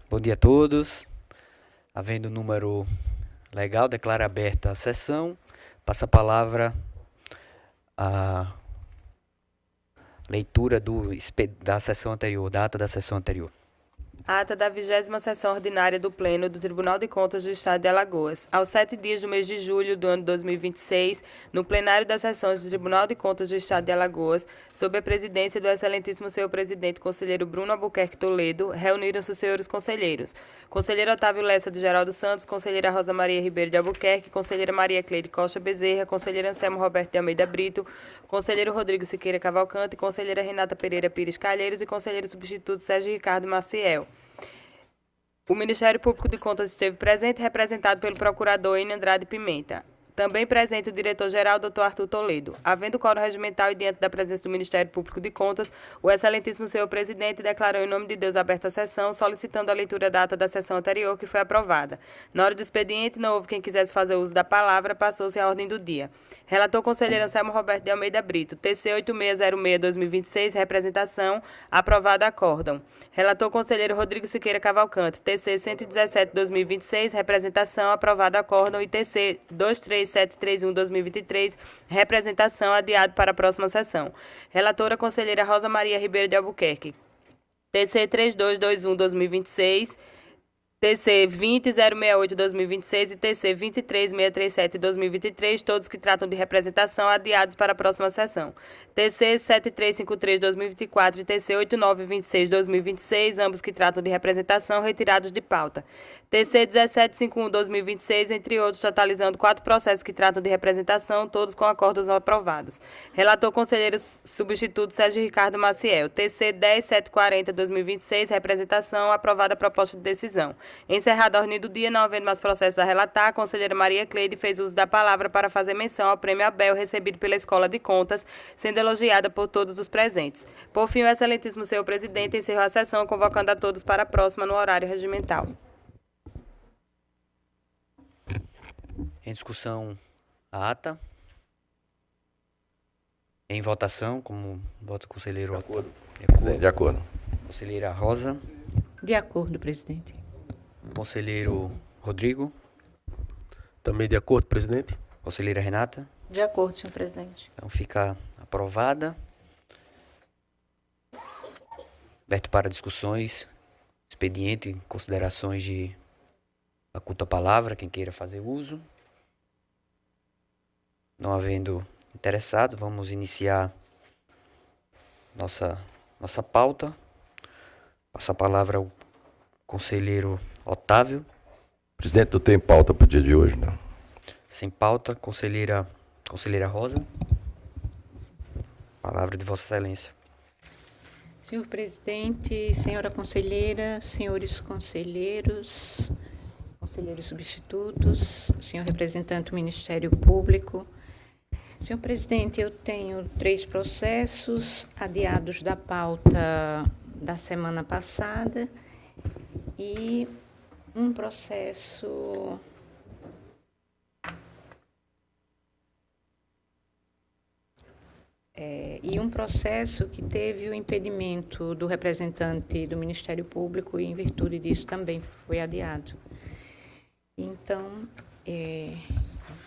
Bom dia a todos. Havendo número legal, declaro aberta a sessão. Passa a palavra à leitura da sessão anterior, da ata da sessão anterior. Ata da 20ª Sessão Ordinária do Pleno do Tribunal de Contas do Estado de Alagoas. Aos 7 dias do mês de julho do ano 2026, no plenário das sessões do Tribunal de Contas do Estado de Alagoas, sob a presidência do excelentíssimo senhor presidente conselheiro Bruno Albuquerque Toledo, reuniram-se os senhores conselheiros: conselheiro Otávio Lessa de Geraldo Santos, conselheira Rosa Maria Ribeiro de Albuquerque, conselheira Maria Cleide Costa Bezerra, conselheiro Anselmo Roberto de Almeida Brito, conselheiro Rodrigo Siqueira Cavalcante, conselheira Renata Pereira Pires Calheiros e conselheiro substituto Sérgio Ricardo Maciel. O Ministério Público de Contas esteve presente, representado pelo procurador Enio Andrade Pimenta. Também presente o diretor-geral, Dr. Arthur Toledo. Havendo quórum regimental e diante da presença do Ministério Público de Contas, o excelentíssimo senhor presidente declarou em nome de Deus aberta a sessão, solicitando a leitura da ata da sessão anterior, que foi aprovada. Na hora do expediente, não houve quem quisesse fazer uso da palavra, passou-se a ordem do dia. Relator conselheiro Anselmo Roberto de Almeida Brito, TC 8606-2026, representação, aprovado acórdão. Relator conselheiro Rodrigo Siqueira Cavalcante, TC 117-2026, representação, aprovado acórdão, e TC 23731-2023, representação, adiado para a próxima sessão. Relatora conselheira Rosa Maria Ribeiro de Albuquerque, TC 3221-2026, TC 20068-2026 e TC 23637-2023, todos que tratam de representação, adiados para a próxima sessão. TC 7353-2024 e TC 8926-2026, ambos que tratam de representação, retirados de pauta. TC 1751-2026, entre outros, totalizando 4 processos que tratam de representação, todos com acordos aprovados. Relator conselheiro substituto Sérgio Ricardo Maciel. TC 10740-2026, representação, aprovada a proposta de decisão. Encerrada a ordem do dia, não havendo mais processos a relatar, a conselheira Maria Cleide fez uso da palavra para fazer menção ao prêmio Abel recebido pela Escola de Contas, sendo elogiada por todos os presentes. Por fim, o excelentíssimo senhor presidente encerrou a sessão, convocando a todos para a próxima no horário regimental. Em discussão, a ata. Em votação, como vota o conselheiro Otávio. De acordo. Conselheira Rosa. De acordo, presidente. Conselheiro Rodrigo. Também de acordo, presidente. Conselheira Renata. De acordo, senhor presidente. Então fica aprovada. Aberto para discussões. Expediente, considerações de faculta a palavra, quem queira fazer uso. Não havendo interessados, vamos iniciar nossa pauta. Passa a palavra ao conselheiro Otávio. Presidente, não tem pauta para o dia de hoje, não. Sem pauta, conselheira Rosa. Palavra de Vossa Excelência. Senhor presidente, senhora conselheira, senhores conselheiros, conselheiros substitutos, senhor representante do Ministério Público. Senhor presidente, eu tenho 3 processos adiados da pauta da semana passada e um processo que teve o impedimento do representante do Ministério Público e, em virtude disso, também foi adiado. Então,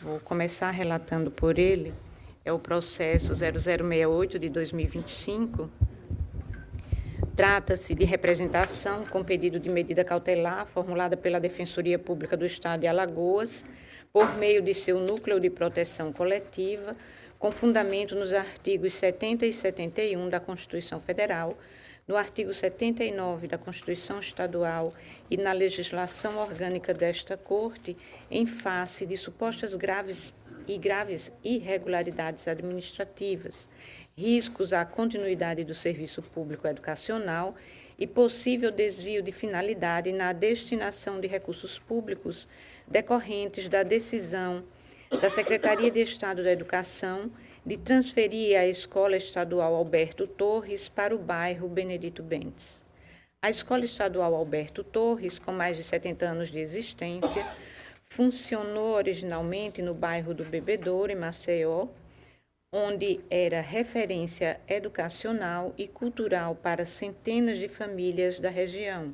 vou começar relatando por ele. É o processo 0068 de 2025. Trata-se de representação com pedido de medida cautelar formulada pela Defensoria Pública do Estado de Alagoas por meio de seu núcleo de proteção coletiva, com fundamento nos artigos 70 e 71 da Constituição Federal, no artigo 79 da Constituição Estadual e na legislação orgânica desta Corte, em face de supostas graves irregularidades administrativas, riscos à continuidade do serviço público educacional e possível desvio de finalidade na destinação de recursos públicos decorrentes da decisão da Secretaria de Estado da Educação de transferir a Escola Estadual Alberto Torres para o bairro Benedito Bentes. A Escola Estadual Alberto Torres, com mais de 70 anos de existência, funcionou originalmente no bairro do Bebedouro, em Maceió, onde era referência educacional e cultural para centenas de famílias da região.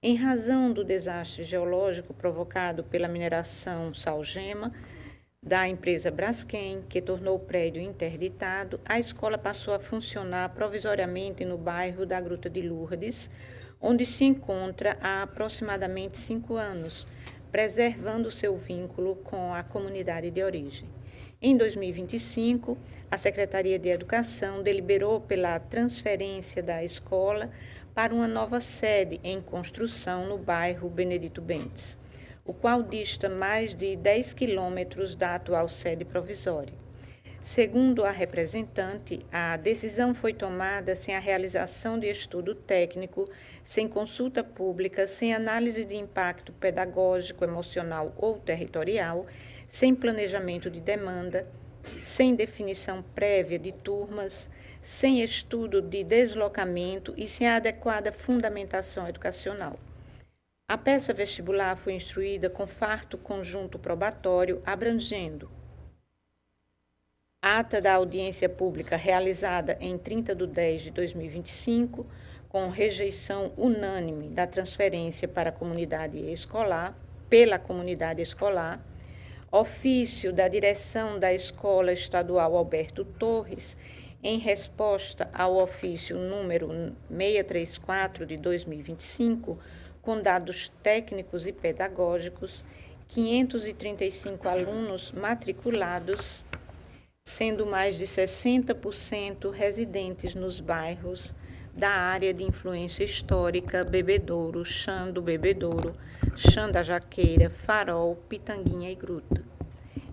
Em razão do desastre geológico provocado pela mineração salgema da empresa Braskem, que tornou o prédio interditado, a escola passou a funcionar provisoriamente no bairro da Gruta de Lourdes, onde se encontra há aproximadamente 5 anos, preservando seu vínculo com a comunidade de origem. Em 2025, a Secretaria de Educação deliberou pela transferência da escola para uma nova sede em construção no bairro Benedito Bentes, o qual dista mais de 10 quilômetros da atual sede provisória. Segundo a representante, a decisão foi tomada sem a realização de estudo técnico, sem consulta pública, sem análise de impacto pedagógico, emocional ou territorial, sem planejamento de demanda, sem definição prévia de turmas, sem estudo de deslocamento e sem adequada fundamentação educacional. A peça vestibular foi instruída com farto conjunto probatório abrangendo ata da audiência pública realizada em 30 de 10 de 2025, com rejeição unânime da transferência para a comunidade escolar, pela comunidade escolar, ofício da direção da Escola Estadual Alberto Torres, em resposta ao ofício número 634 de 2025, com dados técnicos e pedagógicos, 535 alunos matriculados, sendo mais de 60% residentes nos bairros da área de influência histórica Bebedouro, Chã do Bebedouro, Chã da Jaqueira, Farol, Pitanguinha e Gruta,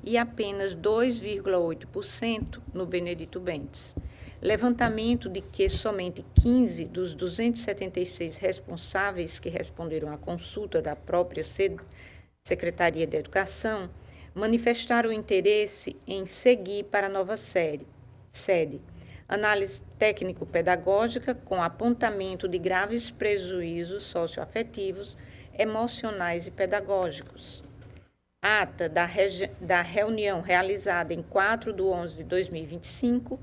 e apenas 2,8% no Benedito Bentes. Levantamento de que somente 15 dos 276 responsáveis que responderam à consulta da própria Secretaria de Educação manifestaram interesse em seguir para a nova sede. Análise técnico-pedagógica com apontamento de graves prejuízos socioafetivos, emocionais e pedagógicos. Ata da reunião realizada em 4 de 11 de 2025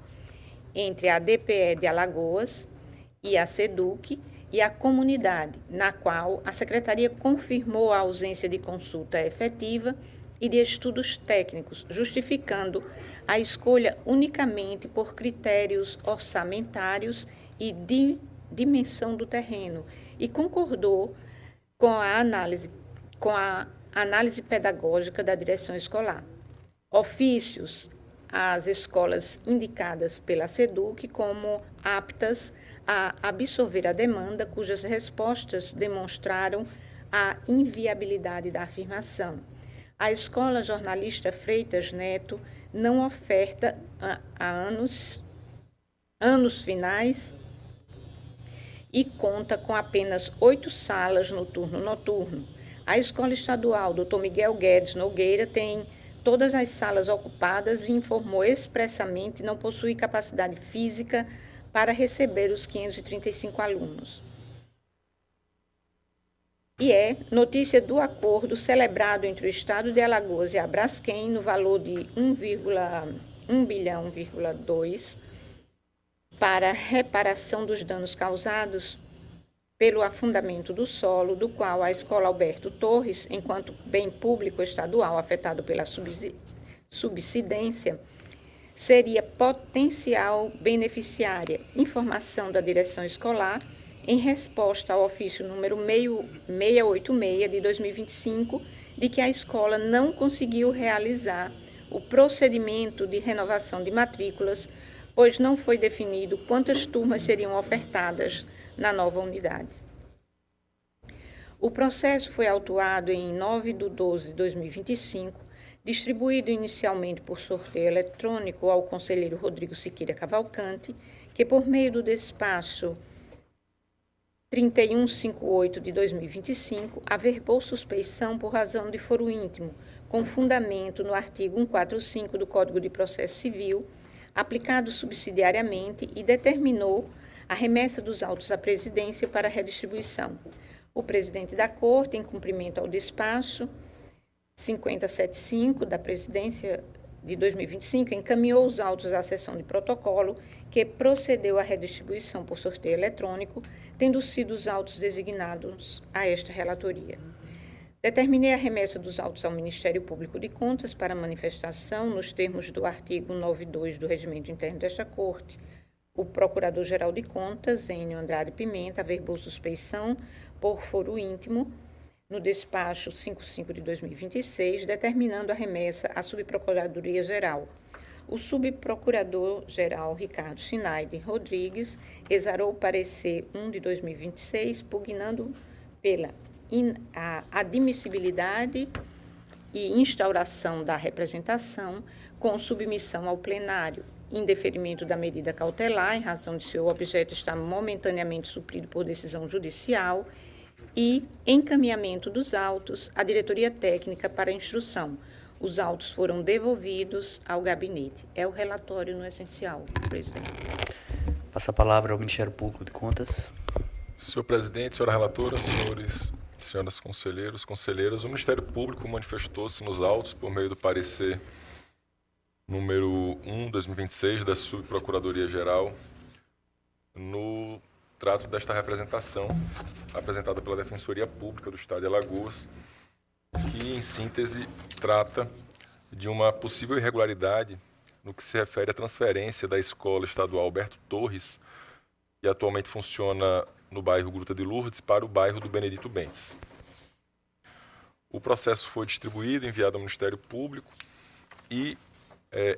entre a DPE de Alagoas e a SEDUC e a comunidade, na qual a Secretaria confirmou a ausência de consulta efetiva e de estudos técnicos, justificando a escolha unicamente por critérios orçamentários e de dimensão do terreno, e concordou com a análise pedagógica da direção escolar. Ofícios às escolas indicadas pela SEDUC como aptas a absorver a demanda, cujas respostas demonstraram a inviabilidade da afirmação. A Escola Jornalista Freitas Neto não oferta há anos finais e conta com apenas 8 salas no turno noturno. A Escola Estadual Dr. Miguel Guedes Nogueira tem todas as salas ocupadas e informou expressamente não possui capacidade física para receber os 535 alunos. E é notícia do acordo celebrado entre o Estado de Alagoas e a Braskem no valor de 1,2 bilhão para reparação dos danos causados pelo afundamento do solo, do qual a Escola Alberto Torres, enquanto bem público estadual afetado pela subsidência, seria potencial beneficiária. Informação da direção escolar em resposta ao ofício número 686 de 2025, de que a escola não conseguiu realizar o procedimento de renovação de matrículas, pois não foi definido quantas turmas seriam ofertadas na nova unidade. O processo foi autuado em 9 de 12 de 2025, distribuído inicialmente por sorteio eletrônico ao conselheiro Rodrigo Siqueira Cavalcante, que, por meio do despacho 3158 de 2025, averbou suspeição por razão de foro íntimo, com fundamento no artigo 145 do Código de Processo Civil, aplicado subsidiariamente, e determinou a remessa dos autos à presidência para redistribuição. O presidente da Corte, em cumprimento ao despacho 5075 da presidência de 2025, encaminhou os autos à sessão de protocolo, que procedeu à redistribuição por sorteio eletrônico, tendo sido os autos designados a esta relatoria. Determinei a remessa dos autos ao Ministério Público de Contas para manifestação nos termos do artigo 92 do Regimento Interno desta Corte. O Procurador-Geral de Contas, Enio Andrade Pimenta, averbou suspeição por foro íntimo no despacho 55 de 2026, determinando a remessa à Subprocuradoria-Geral. O Subprocurador-Geral Ricardo Schneider Rodrigues exarou o parecer 1 de 2026, pugnando pela a admissibilidade e instauração da representação com submissão ao plenário, indeferimento da medida cautelar, em razão de seu objeto estar momentaneamente suprido por decisão judicial, e encaminhamento dos autos à diretoria técnica para instrução. Os autos foram devolvidos ao gabinete. É o relatório no essencial, presidente. Passa a palavra ao Ministério Público de Contas. Senhor presidente, senhora relatora, senhoras conselheiros, conselheiras, o Ministério Público manifestou-se nos autos por meio do parecer número 1, 2026, da Subprocuradoria-Geral, no trato desta representação apresentada pela Defensoria Pública do Estado de Alagoas, que, em síntese, trata de uma possível irregularidade no que se refere à transferência da Escola Estadual Alberto Torres, que atualmente funciona no bairro Gruta de Lourdes, para o bairro do Benedito Bentes. O processo foi distribuído, enviado ao Ministério Público e,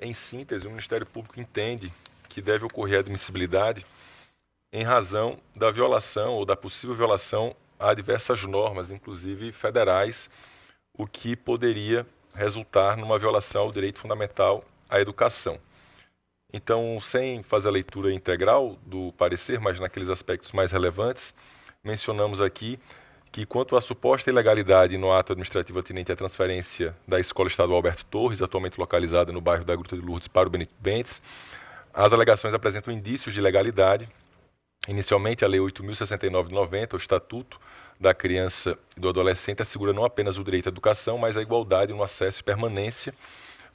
em síntese, o Ministério Público entende que deve ocorrer a admissibilidade em razão da violação ou da possível violação a diversas normas, inclusive federais, o que poderia resultar numa violação ao direito fundamental à educação. Então, sem fazer a leitura integral do parecer, mas naqueles aspectos mais relevantes, mencionamos aqui que, quanto à suposta ilegalidade no ato administrativo atinente à transferência da Escola Estadual Alberto Torres, atualmente localizada no bairro da Gruta de Lourdes, para o Benedito Bentes, as alegações apresentam indícios de ilegalidade. Inicialmente, a Lei 8.069 de 90, o Estatuto da Criança e do Adolescente, assegura não apenas o direito à educação, mas a igualdade no acesso e permanência,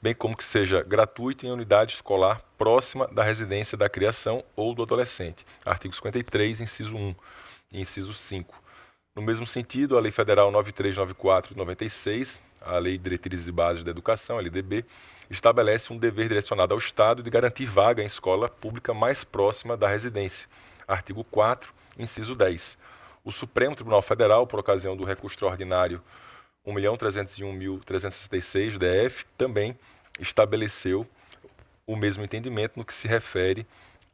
bem como que seja gratuito em unidade escolar próxima da residência da criação ou do adolescente. Artigo 53, inciso 1 e inciso 5. No mesmo sentido, a Lei Federal 9394 de 96, a Lei de Diretrizes e Bases da Educação, LDB, estabelece um dever direcionado ao Estado de garantir vaga em escola pública mais próxima da residência. Artigo 4, inciso 10. O Supremo Tribunal Federal, por ocasião do recurso extraordinário 1.301.366, DF, também estabeleceu o mesmo entendimento no que se refere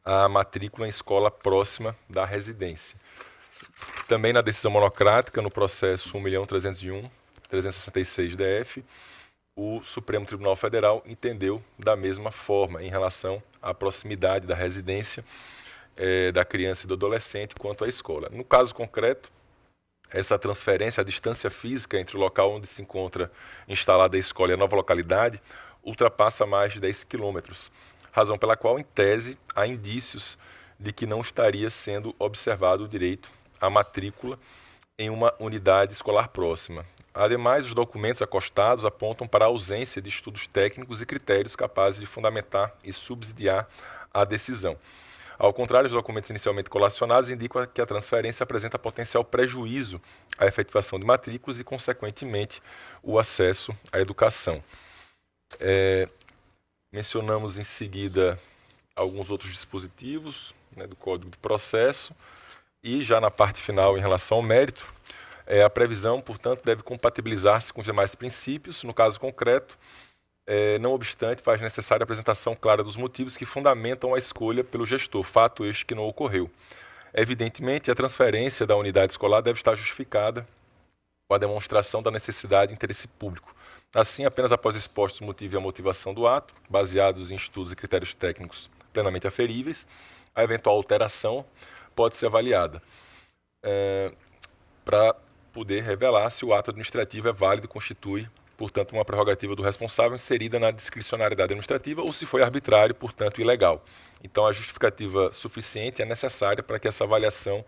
à matrícula em escola próxima da residência. Também na decisão monocrática, no processo 1.301.366, DF, o Supremo Tribunal Federal entendeu da mesma forma em relação à proximidade da residência da criança e do adolescente quanto à escola. No caso concreto, essa transferência, a distância física entre o local onde se encontra instalada a escola e a nova localidade ultrapassa mais de 10 quilômetros, razão pela qual, em tese, há indícios de que não estaria sendo observado o direito à matrícula em uma unidade escolar próxima. Ademais, os documentos acostados apontam para a ausência de estudos técnicos e critérios capazes de fundamentar e subsidiar a decisão. Ao contrário, os documentos inicialmente colacionados indicam que a transferência apresenta potencial prejuízo à efetivação de matrículas e, consequentemente, o acesso à educação. Mencionamos em seguida alguns outros dispositivos, do Código de Processo e, já na parte final, em relação ao mérito, a previsão, portanto, deve compatibilizar-se com os demais princípios. No caso concreto, não obstante, faz necessária a apresentação clara dos motivos que fundamentam a escolha pelo gestor, fato este que não ocorreu. Evidentemente, a transferência da unidade escolar deve estar justificada com a demonstração da necessidade de interesse público. Assim, apenas após expostos o motivo e a motivação do ato, baseados em estudos e critérios técnicos plenamente aferíveis, a eventual alteração pode ser avaliada para poder revelar se o ato administrativo é válido e constitui, portanto, uma prerrogativa do responsável inserida na discricionariedade administrativa ou se foi arbitrário, portanto, ilegal. Então, a justificativa suficiente é necessária para que essa avaliação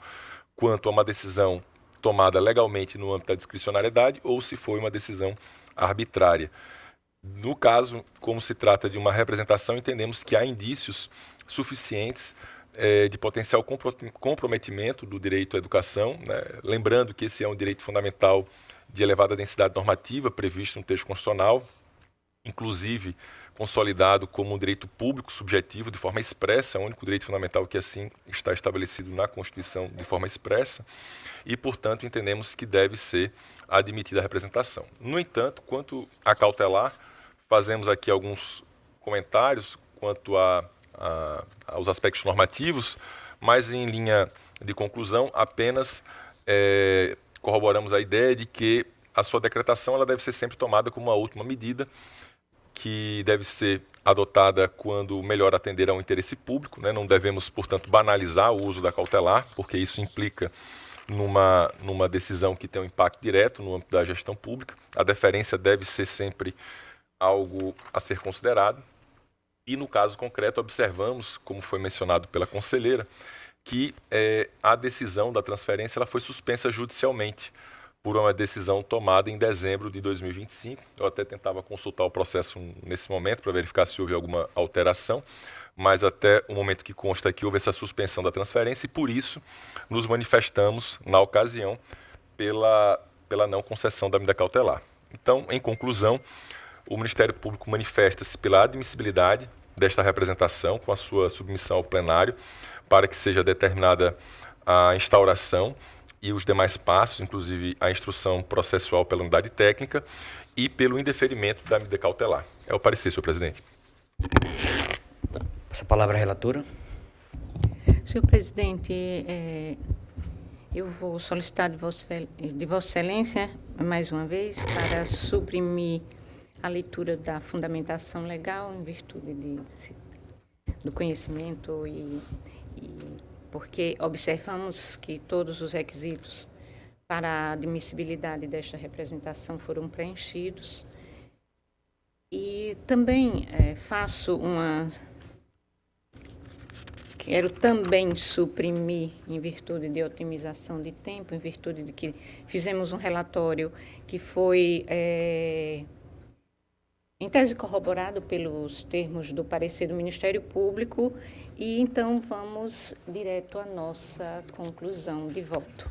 quanto a uma decisão tomada legalmente no âmbito da discricionariedade ou se foi uma decisão arbitrária. No caso, como se trata de uma representação, entendemos que há indícios suficientes de potencial comprometimento do direito à educação, né? Lembrando que esse é um direito fundamental de elevada densidade normativa previsto no texto constitucional, inclusive consolidado como um direito público subjetivo de forma expressa, é o único direito fundamental que assim está estabelecido na Constituição de forma expressa, e, portanto, entendemos que deve ser admitida a representação. No entanto, quanto a cautelar, fazemos aqui alguns comentários quanto aos aspectos normativos, mas em linha de conclusão, apenas corroboramos a ideia de que a sua decretação ela deve ser sempre tomada como uma última medida, que deve ser adotada quando melhor atender ao interesse público, né? Não devemos, portanto, banalizar o uso da cautelar, porque isso implica numa decisão que tem um impacto direto no âmbito da gestão pública. A deferência deve ser sempre algo a ser considerado. E, no caso concreto, observamos, como foi mencionado pela conselheira, que a decisão da transferência ela foi suspensa judicialmente por uma decisão tomada em dezembro de 2025. Eu até tentava consultar o processo nesse momento para verificar se houve alguma alteração, mas até o momento que consta aqui houve essa suspensão da transferência e, por isso, nos manifestamos, na ocasião, pela não concessão da medida cautelar. Então, em conclusão, o Ministério Público manifesta-se pela admissibilidade desta representação com a sua submissão ao plenário para que seja determinada a instauração e os demais passos, inclusive a instrução processual pela unidade técnica e pelo indeferimento da medida cautelar. É o parecer, senhor presidente. Essa palavra à relatora. Senhor presidente, eu vou solicitar de Vossa Excelência, mais uma vez, para suprimir a leitura da fundamentação legal em virtude do conhecimento e porque observamos que todos os requisitos para a admissibilidade desta representação foram preenchidos. E também quero também suprimir, em virtude de otimização de tempo, em virtude de que fizemos um relatório que foi, em tese, corroborado pelos termos do parecer do Ministério Público, e então vamos direto à nossa conclusão de voto.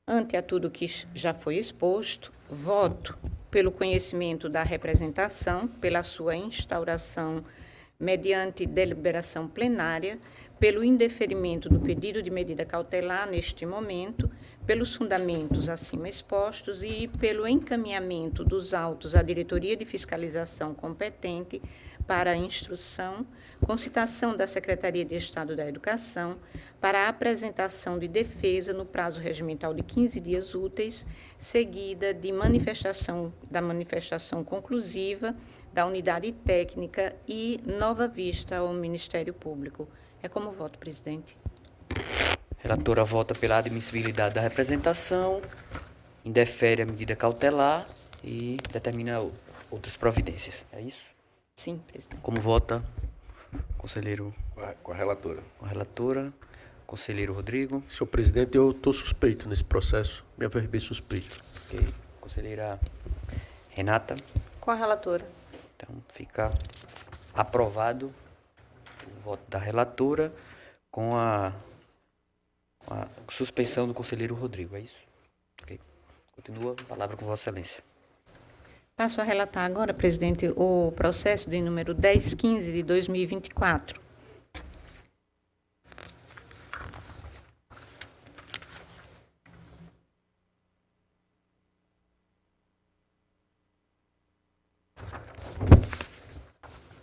Ante a tudo que já foi exposto, voto pelo conhecimento da representação, pela sua instauração mediante deliberação plenária, pelo indeferimento do pedido de medida cautelar neste momento, pelos fundamentos acima expostos e pelo encaminhamento dos autos à Diretoria de Fiscalização competente para a instrução, com citação da Secretaria de Estado da Educação, para a apresentação de defesa no prazo regimental de 15 dias úteis, seguida de manifestação conclusiva da unidade técnica e nova vista ao Ministério Público. É como voto, presidente. Relatora vota pela admissibilidade da representação, indefere a medida cautelar e determina outras providências. É isso? Sim, presidente. Como vota, conselheiro? Com a relatora. Com a relatora. Conselheiro Rodrigo. Senhor presidente, eu estou suspeito nesse processo. Me averbei suspeito. Ok. Conselheira Renata. Com a relatora. Então, fica aprovado o voto da relatora com a suspensão do conselheiro Rodrigo. É isso? Ok. Continua a palavra com Vossa Excelência. Passo a relatar agora, presidente, o processo de número 1015 de 2024.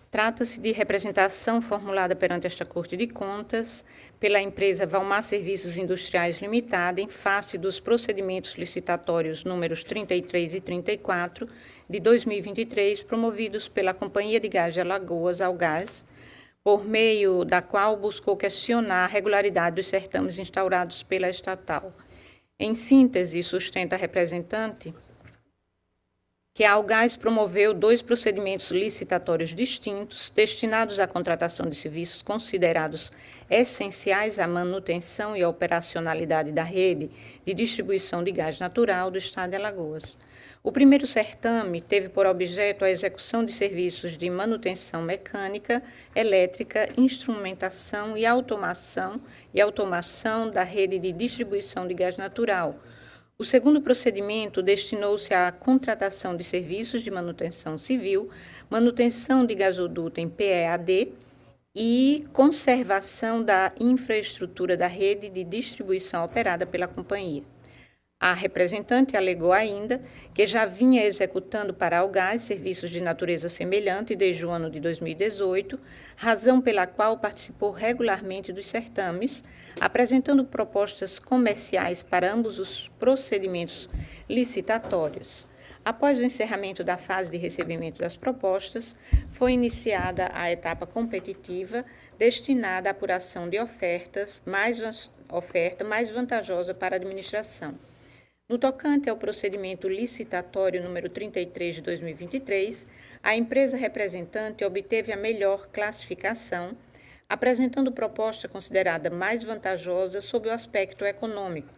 Trata-se de representação formulada perante esta Corte de Contas pela empresa Valmar Serviços Industriais Limitada em face dos procedimentos licitatórios números 33 e 34 de 2023, promovidos pela Companhia de Gás de Alagoas, Algás, por meio da qual buscou questionar a regularidade dos certames instaurados pela estatal. Em síntese, sustenta a representante que a Algás promoveu 2 procedimentos licitatórios distintos destinados à contratação de serviços considerados essenciais à manutenção e operacionalidade da rede de distribuição de gás natural do Estado de Alagoas. O primeiro certame teve por objeto a execução de serviços de manutenção mecânica, elétrica, instrumentação e automação da rede de distribuição de gás natural. O segundo procedimento destinou-se à contratação de serviços de manutenção civil, manutenção de gasoduto em PEAD e conservação da infraestrutura da rede de distribuição operada pela companhia. A representante alegou ainda que já vinha executando para a Algás serviços de natureza semelhante desde o ano de 2018, razão pela qual participou regularmente dos certames, apresentando propostas comerciais para ambos os procedimentos licitatórios. Após o encerramento da fase de recebimento das propostas, foi iniciada a etapa competitiva destinada à apuração de oferta mais vantajosa para a administração. No tocante ao procedimento licitatório número 33 de 2023, a empresa representante obteve a melhor classificação, apresentando proposta considerada mais vantajosa sob o aspecto econômico,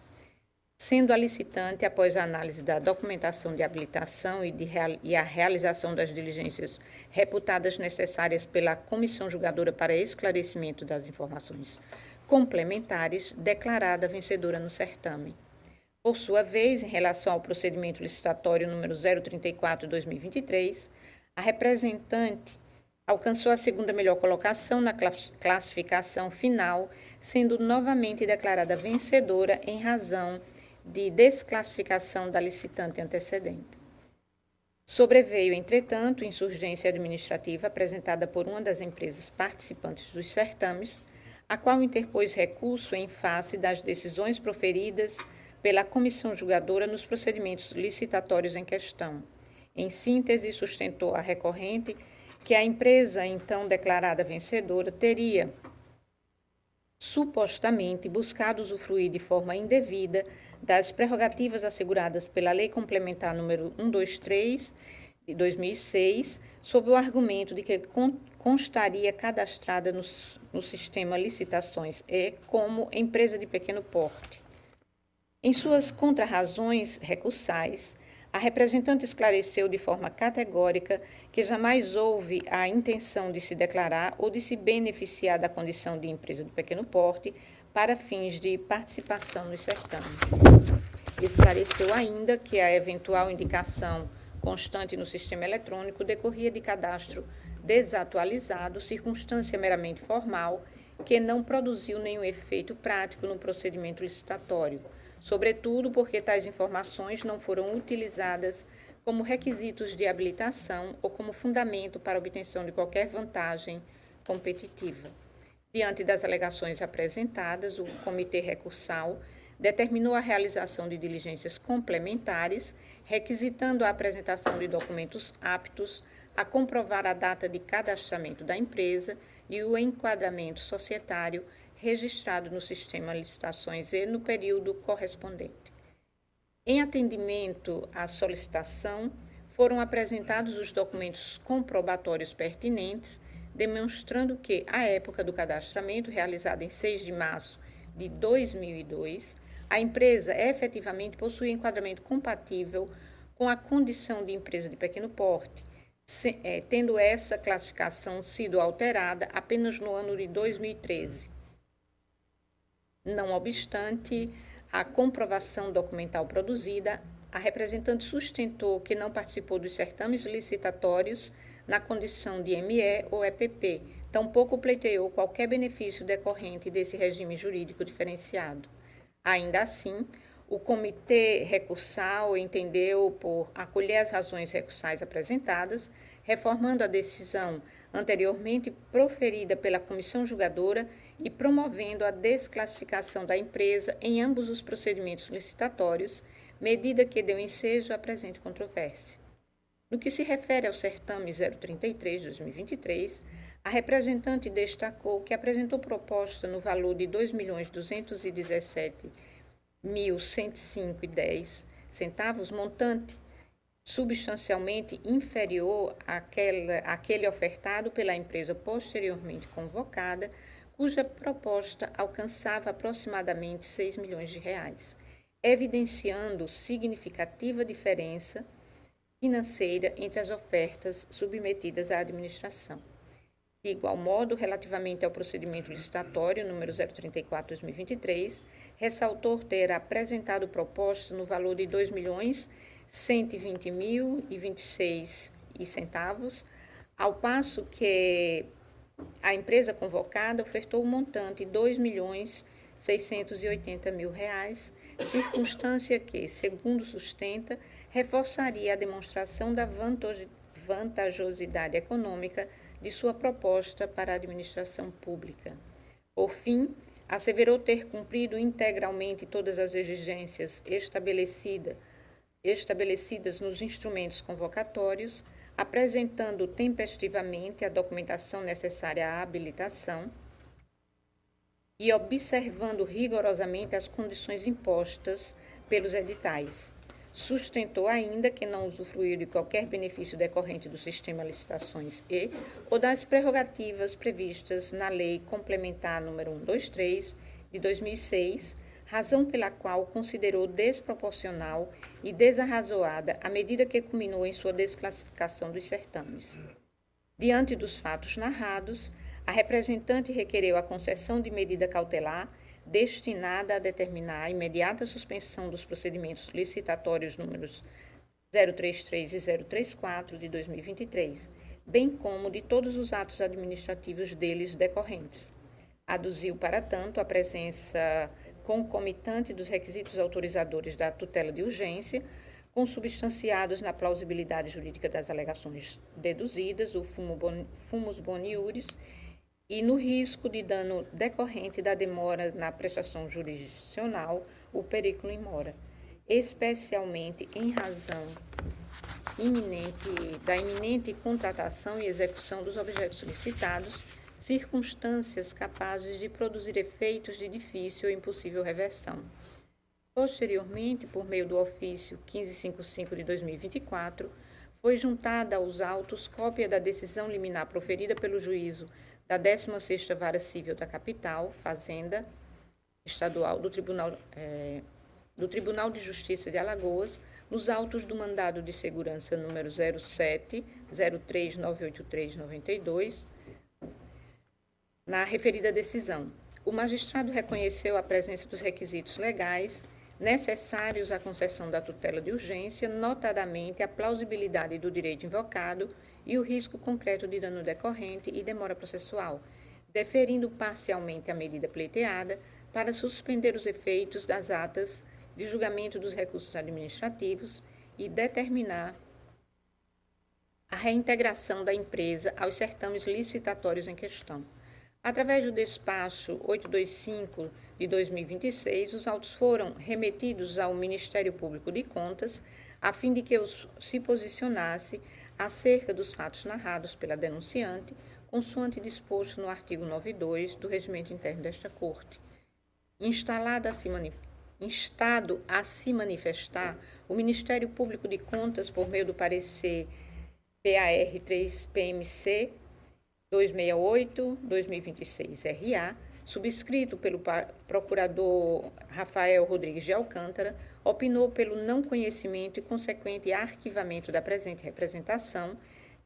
sendo a licitante, após a análise da documentação de habilitação e a realização das diligências reputadas necessárias pela comissão julgadora para esclarecimento das informações complementares, declarada vencedora no certame. Por sua vez, em relação ao procedimento licitatório número 034 de 2023, a representante alcançou a segunda melhor colocação na classificação final, sendo novamente declarada vencedora em razão de desclassificação da licitante antecedente. Sobreveio, entretanto, insurgência administrativa apresentada por uma das empresas participantes dos certames, a qual interpôs recurso em face das decisões proferidas pela comissão julgadora nos procedimentos licitatórios em questão. Em síntese, sustentou a recorrente que a empresa, então declarada vencedora, teria supostamente buscado usufruir de forma indevida das prerrogativas asseguradas pela Lei Complementar número 123 de 2006, sob o argumento de que constaria cadastrada no sistema Licitações E como empresa de pequeno porte. Em suas contrarrazões recursais, a representante esclareceu de forma categórica que jamais houve a intenção de se declarar ou de se beneficiar da condição de empresa de pequeno porte para fins de participação nos certames. Esclareceu ainda que a eventual indicação constante no sistema eletrônico decorria de cadastro desatualizado, circunstância meramente formal, que não produziu nenhum efeito prático no procedimento licitatório, sobretudo porque tais informações não foram utilizadas como requisitos de habilitação ou como fundamento para obtenção de qualquer vantagem competitiva. Diante das alegações apresentadas, o Comitê Recursal determinou a realização de diligências complementares, requisitando a apresentação de documentos aptos a comprovar a data de cadastramento da empresa e o enquadramento societário registrado no sistema Licitações E no período correspondente. Em atendimento à solicitação, foram apresentados os documentos comprobatórios pertinentes, demonstrando que, à época do cadastramento, realizado em 6 de março de 2002, a empresa efetivamente possui enquadramento compatível com a condição de empresa de pequeno porte, tendo essa classificação sido alterada apenas no ano de 2013. Não obstante a comprovação documental produzida, a representante sustentou que não participou dos certames licitatórios na condição de ME ou EPP, tampouco pleiteou qualquer benefício decorrente desse regime jurídico diferenciado. Ainda assim, o Comitê Recursal entendeu por acolher as razões recursais apresentadas, reformando a decisão anteriormente proferida pela comissão julgadora e promovendo a desclassificação da empresa em ambos os procedimentos licitatórios, medida que deu ensejo à presente controvérsia. No que se refere ao certame 033 de 2023, a representante destacou que apresentou proposta no valor de R$ 2.217.105,10, montante substancialmente inferior àquele ofertado pela empresa posteriormente convocada, cuja proposta alcançava aproximadamente R$ 6 milhões, evidenciando significativa diferença financeira entre as ofertas submetidas à administração. De igual modo, relativamente ao procedimento licitatório número 034/2023, ressaltou ter apresentado proposta no valor de R$ 2.120.026,26, ao passo que a empresa convocada ofertou um montante de R$ 2.680.000, circunstância que, segundo sustenta, reforçaria a demonstração da vantajosidade econômica de sua proposta para a administração pública. Por fim, asseverou ter cumprido integralmente todas as exigências estabelecidas nos instrumentos convocatórios, apresentando tempestivamente a documentação necessária à habilitação e observando rigorosamente as condições impostas pelos editais. Sustentou ainda que não usufruiu de qualquer benefício decorrente do sistema licitações ou das prerrogativas previstas na Lei Complementar nº 123, de 2006, razão pela qual considerou desproporcional e desarrazoada a medida que culminou em sua desclassificação dos certames. Diante dos fatos narrados, a representante requereu a concessão de medida cautelar destinada a determinar a imediata suspensão dos procedimentos licitatórios números 033 e 034 de 2023, bem como de todos os atos administrativos deles decorrentes. Aduziu, para tanto, a presença concomitante dos requisitos autorizadores da tutela de urgência, consubstanciados na plausibilidade jurídica das alegações deduzidas, o fumus boni iuris, e no risco de dano decorrente da demora na prestação jurisdicional, o periculum in mora, especialmente em razão da iminente contratação e execução dos objetos solicitados, circunstâncias capazes de produzir efeitos de difícil ou impossível reversão. Posteriormente, por meio do ofício 1555 de 2024, foi juntada aos autos cópia da decisão liminar proferida pelo juízo da 16ª Vara Civil da Capital, Fazenda Estadual do Tribunal de Justiça de Alagoas, nos autos do mandado de segurança número 07-03-983-92, na referida decisão. O magistrado reconheceu a presença dos requisitos legais necessários à concessão da tutela de urgência, notadamente a plausibilidade do direito invocado e o risco concreto de dano decorrente e demora processual, deferindo parcialmente a medida pleiteada para suspender os efeitos das atas de julgamento dos recursos administrativos e determinar a reintegração da empresa aos certames licitatórios em questão. Através do despacho 825 de 2026, os autos foram remetidos ao Ministério Público de Contas, a fim de que se posicionasse acerca dos fatos narrados pela denunciante, consoante disposto no artigo 92 do Regimento Interno desta Corte. Instado a se manifestar, o Ministério Público de Contas, por meio do parecer PAR 3-PMC 268-2026-RA, subscrito pelo procurador Rafael Rodrigues de Alcântara, opinou pelo não conhecimento e consequente arquivamento da presente representação,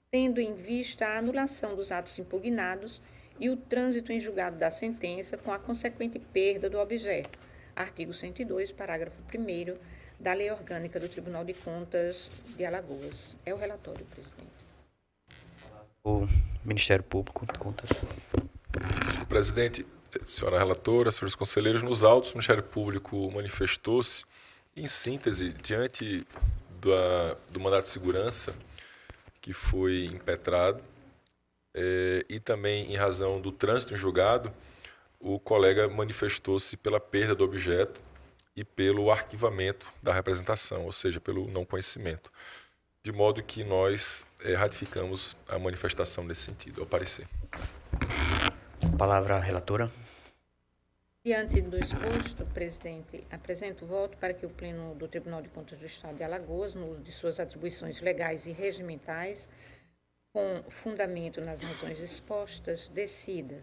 tendo em vista a anulação dos atos impugnados e o trânsito em julgado da sentença com a consequente perda do objeto. Artigo 102, parágrafo 1º da Lei Orgânica do Tribunal de Contas de Alagoas. É o relatório, presidente. O Ministério Público de Contas. Senhor presidente, senhora relatora, senhores conselheiros, nos autos o Ministério Público manifestou-se, em síntese, diante do mandato de segurança que foi impetrado e também em razão do trânsito em julgado, o colega manifestou-se pela perda do objeto e pelo arquivamento da representação, ou seja, pelo não conhecimento. De modo que nós ratificamos a manifestação nesse sentido, ao parecer. Palavra à relatora. Diante do exposto, presidente, apresento o voto para que o Pleno do Tribunal de Contas do Estado de Alagoas, no uso de suas atribuições legais e regimentais, com fundamento nas razões expostas, decida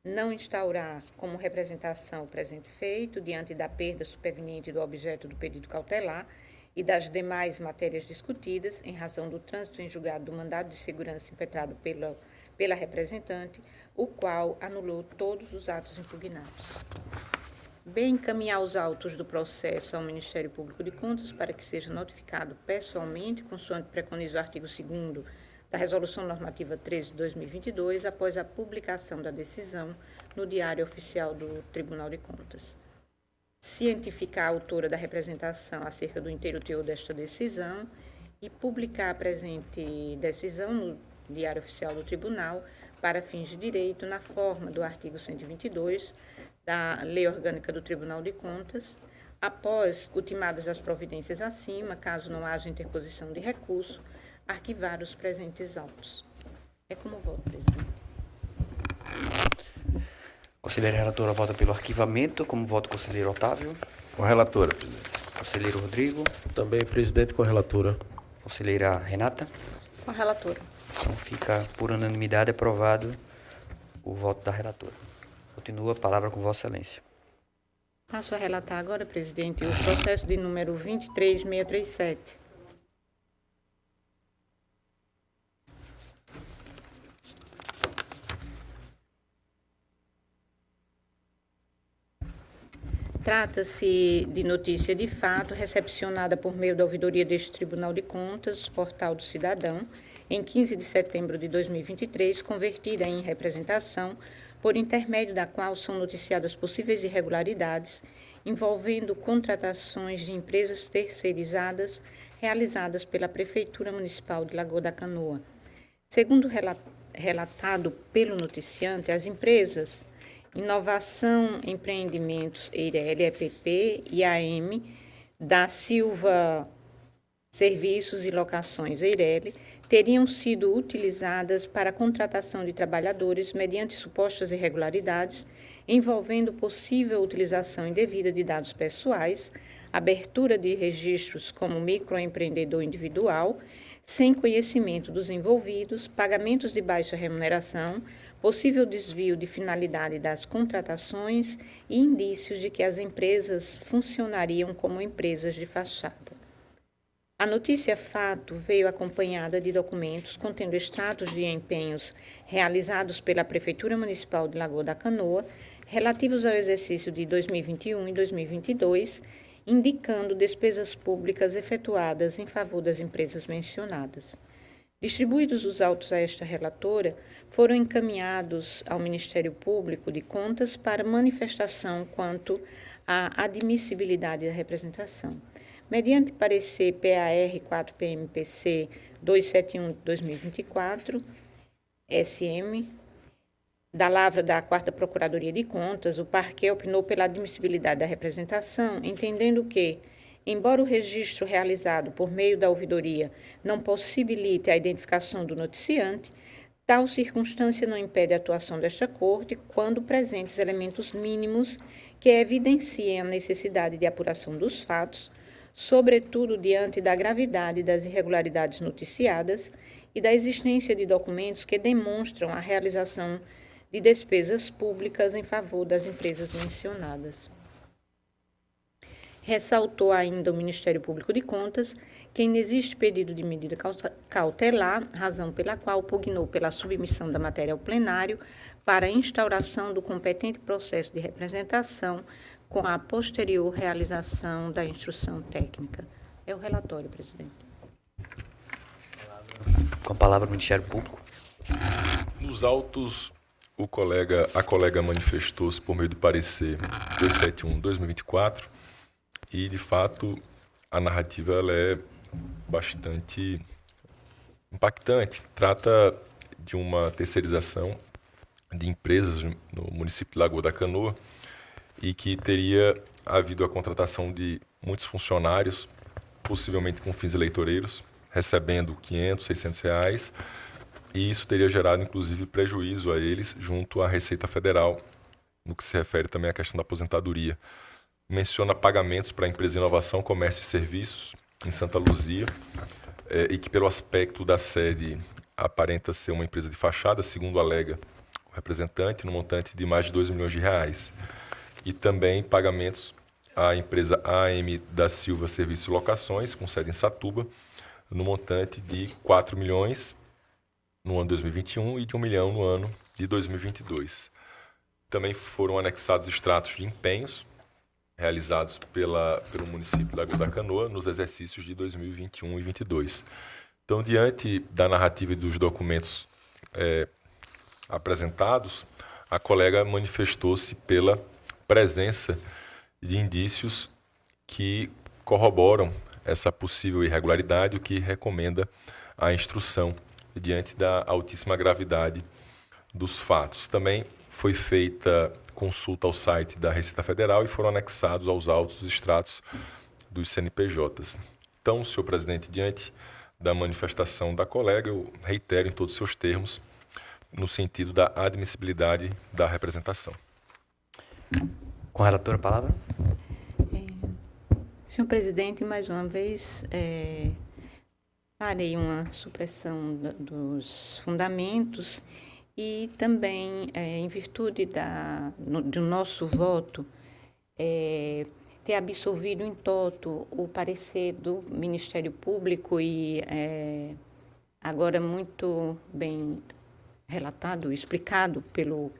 não instaurar como representação o presente feito, diante da perda superveniente do objeto do pedido cautelar, e das demais matérias discutidas, em razão do trânsito em julgado do mandado de segurança impetrado pela representante, o qual anulou todos os atos impugnados. B. Encaminhar os autos do processo ao Ministério Público de Contas para que seja notificado pessoalmente, consoante preconiza o artigo 2º da Resolução Normativa 13 de 2022, após a publicação da decisão no Diário Oficial do Tribunal de Contas. Cientificar a autora da representação acerca do inteiro teor desta decisão e publicar a presente decisão no Diário Oficial do Tribunal para fins de direito na forma do artigo 122 da Lei Orgânica do Tribunal de Contas, após ultimadas as providências acima, caso não haja interposição de recurso, arquivar os presentes autos. É como voto, presidente. Conselheira relatora vota pelo arquivamento. Como voto, conselheiro Otávio. Com a relatora, presidente. Conselheiro Rodrigo. Também, presidente, com a relatora. Conselheira Renata. Com a relatora. Então fica por unanimidade aprovado o voto da relatora. Continua a palavra com Vossa Excelência. Passo a relatar agora, presidente, o processo de número 23637. Trata-se de notícia de fato recepcionada por meio da ouvidoria deste Tribunal de Contas, Portal do Cidadão, em 15 de setembro de 2023, convertida em representação, por intermédio da qual são noticiadas possíveis irregularidades envolvendo contratações de empresas terceirizadas realizadas pela Prefeitura Municipal de Lagoa da Canoa. Segundo relatado pelo noticiante, as empresas Inovação Empreendimentos Eireli, EPP, e AM, da Silva Serviços e Locações Eireli, teriam sido utilizadas para a contratação de trabalhadores mediante supostas irregularidades, envolvendo possível utilização indevida de dados pessoais, abertura de registros como microempreendedor individual, sem conhecimento dos envolvidos, pagamentos de baixa remuneração, possível desvio de finalidade das contratações e indícios de que as empresas funcionariam como empresas de fachada. A notícia-fato veio acompanhada de documentos contendo extratos de empenhos realizados pela Prefeitura Municipal de Lagoa da Canoa, relativos ao exercício de 2021 e 2022, indicando despesas públicas efetuadas em favor das empresas mencionadas. Distribuídos os autos a esta relatora, foram encaminhados ao Ministério Público de Contas para manifestação quanto à admissibilidade da representação. Mediante parecer PAR 4-PMPC 271/2024, SM, da lavra da 4ª Procuradoria de Contas, o parquet opinou pela admissibilidade da representação, entendendo que, embora o registro realizado por meio da ouvidoria não possibilite a identificação do noticiante, tal circunstância não impede a atuação desta Corte quando presentes elementos mínimos que evidenciem a necessidade de apuração dos fatos, sobretudo diante da gravidade das irregularidades noticiadas e da existência de documentos que demonstram a realização de despesas públicas em favor das empresas mencionadas. Ressaltou ainda o Ministério Público de Contas que ainda existe pedido de medida cautelar, razão pela qual pugnou pela submissão da matéria ao plenário para a instauração do competente processo de representação com a posterior realização da instrução técnica. É o relatório, presidente. Com a palavra o Ministério Público. Nos autos, a colega manifestou-se por meio do parecer 271/2024 e, de fato, a narrativa ela é bastante impactante. Trata de uma terceirização de empresas no município de Lagoa da Canoa e que teria havido a contratação de muitos funcionários, possivelmente com fins eleitoreiros, recebendo R$500, R$600, e isso teria gerado, inclusive, prejuízo a eles junto à Receita Federal, no que se refere também à questão da aposentadoria. Menciona pagamentos para a empresa de inovação, comércio e serviços em Santa Luzia, e que pelo aspecto da sede aparenta ser uma empresa de fachada, segundo alega o representante, no montante de mais de R$2 milhões. E também pagamentos a empresa AM da Silva Serviços e Locações, com sede em Satuba, no montante de 4 milhões no ano de 2021 e de 1 milhão no ano de 2022. Também foram anexados extratos de empenhos realizados pelo município da Vila da Canoa nos exercícios de 2021 e 2022. Então, diante da narrativa e dos documentos apresentados, a colega manifestou-se pela presença de indícios que corroboram essa possível irregularidade, o que recomenda a instrução diante da altíssima gravidade dos fatos. Também foi feita consulta ao site da Receita Federal e foram anexados aos autos os extratos dos CNPJs. Então, senhor presidente, diante da manifestação da colega, eu reitero em todos os seus termos, no sentido da admissibilidade da representação. Com a relatora, a palavra. Senhor presidente, mais uma vez, farei uma supressão dos fundamentos e também, em virtude do nosso voto, ter absolvido em toto o parecer do Ministério Público e agora muito bem relatado, explicado pelo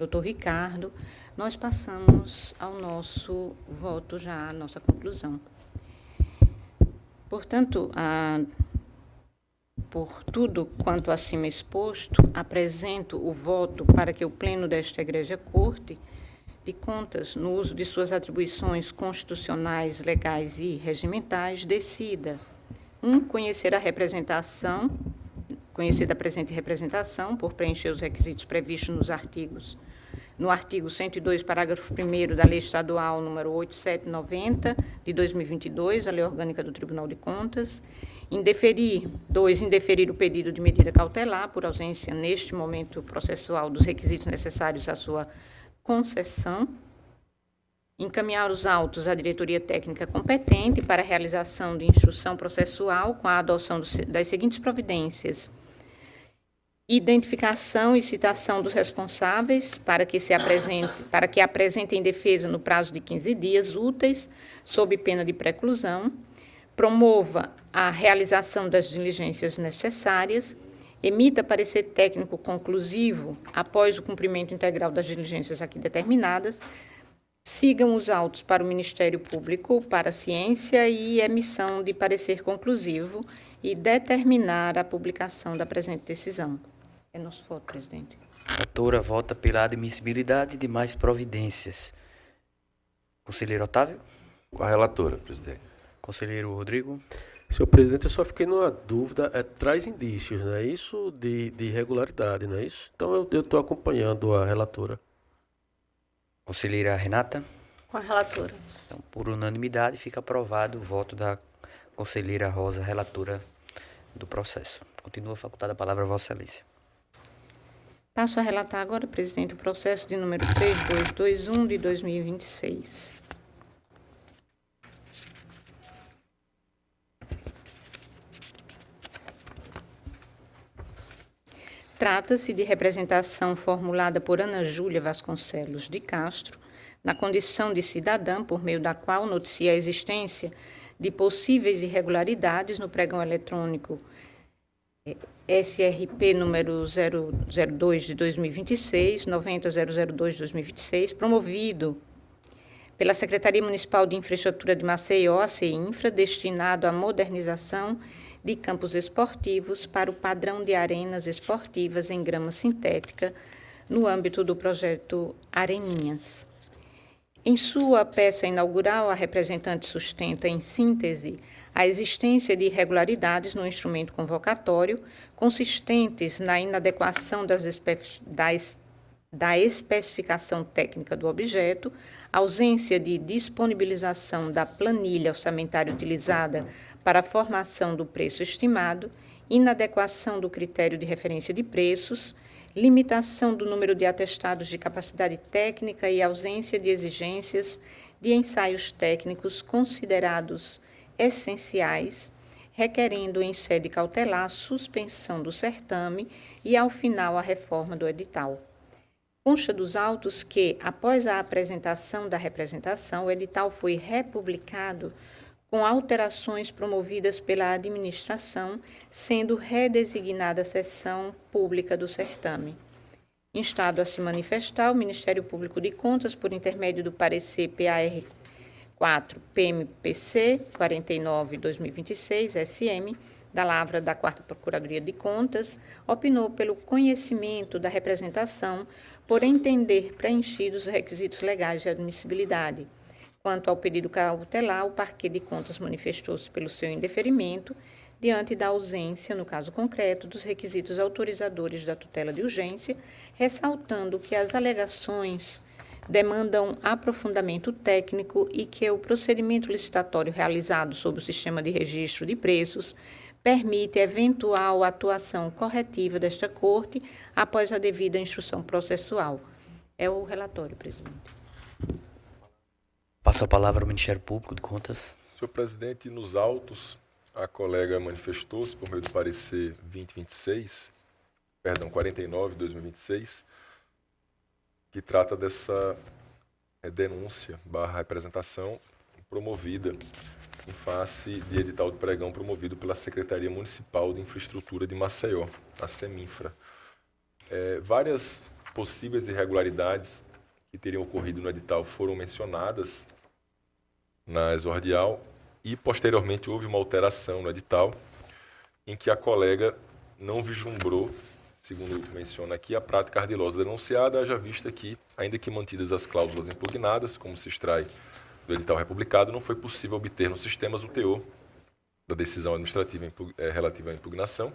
doutor Ricardo, nós passamos ao nosso voto já, à nossa conclusão. Portanto, por tudo quanto acima exposto, apresento o voto para que o Pleno desta Egrégia Corte de Contas, no uso de suas atribuições constitucionais, legais e regimentais, decida: 1. Conhecer da presente representação, por preencher os requisitos previstos no artigo 102, parágrafo 1º da Lei Estadual número 8790, de 2022, a Lei Orgânica do Tribunal de Contas. Indeferir o pedido de medida cautelar, por ausência, neste momento processual, dos requisitos necessários à sua concessão. Encaminhar os autos à diretoria técnica competente para a realização de instrução processual com a adoção das seguintes providências: identificação e citação dos responsáveis para que apresentem defesa no prazo de 15 dias úteis, sob pena de preclusão. Promova a realização das diligências necessárias. Emita parecer técnico conclusivo após o cumprimento integral das diligências aqui determinadas. Sigam os autos para o Ministério Público para a ciência e emissão de parecer conclusivo e determinar a publicação da presente decisão. É nosso voto, presidente. A relatora vota pela admissibilidade de mais providências. Conselheiro Otávio? Com a relatora, presidente. Conselheiro Rodrigo? Senhor presidente, eu só fiquei numa dúvida, traz indícios, não é isso? De irregularidade, não é isso? Então eu estou acompanhando a relatora. Conselheira Renata? Com a relatora. Então, por unanimidade, fica aprovado o voto da conselheira Rosa, relatora do processo. Continua facultada a palavra a Vossa Excelência. Passo a relatar agora, presidente, o processo de número 3221 de 2026. Trata-se de representação formulada por Ana Júlia Vasconcelos de Castro, na condição de cidadã, por meio da qual noticia a existência de possíveis irregularidades no pregão eletrônico SRP número 002 de 2026, 90002 de 2026, promovido pela Secretaria Municipal de Infraestrutura de Maceió, a CEINFRA, destinado à modernização de campos esportivos para o padrão de arenas esportivas em grama sintética, no âmbito do projeto Areninhas. Em sua peça inaugural, a representante sustenta, em síntese, a existência de irregularidades no instrumento convocatório, consistentes na inadequação da especificação técnica do objeto, ausência de disponibilização da planilha orçamentária utilizada para a formação do preço estimado, inadequação do critério de referência de preços, limitação do número de atestados de capacidade técnica e ausência de exigências de ensaios técnicos considerados essenciais, requerendo em sede cautelar a suspensão do certame e, ao final, a reforma do edital. Consta dos autos que, após a apresentação da representação, o edital foi republicado com alterações promovidas pela administração, sendo redesignada a sessão pública do certame. Instado a se manifestar, o Ministério Público de Contas, por intermédio do parecer PAR 4 PMPC 49/2026, SM, da Lavra da 4ª Procuradoria de Contas, opinou pelo conhecimento da representação por entender preenchidos os requisitos legais de admissibilidade. Quanto ao pedido cautelar, o Parquet de Contas manifestou-se pelo seu indeferimento diante da ausência, no caso concreto, dos requisitos autorizadores da tutela de urgência, ressaltando que as alegações demandam aprofundamento técnico e que o procedimento licitatório realizado sob o sistema de registro de preços permite eventual atuação corretiva desta Corte após a devida instrução processual. É o relatório, presidente. Passo a palavra ao Ministério Público de Contas. Senhor presidente, nos autos, a colega manifestou-se por meio do parecer 49/2026, que trata dessa denúncia / representação promovida em face de edital de pregão promovido pela Secretaria Municipal de Infraestrutura de Maceió, a Seminfra. Várias possíveis irregularidades que teriam ocorrido no edital foram mencionadas na exordial e, posteriormente, houve uma alteração no edital em que a colega não vislumbrou, segundo menciona aqui, a prática ardilosa denunciada, haja vista que, ainda que mantidas as cláusulas impugnadas, como se extrai do edital republicado, não foi possível obter nos sistemas o teor da decisão administrativa relativa à impugnação.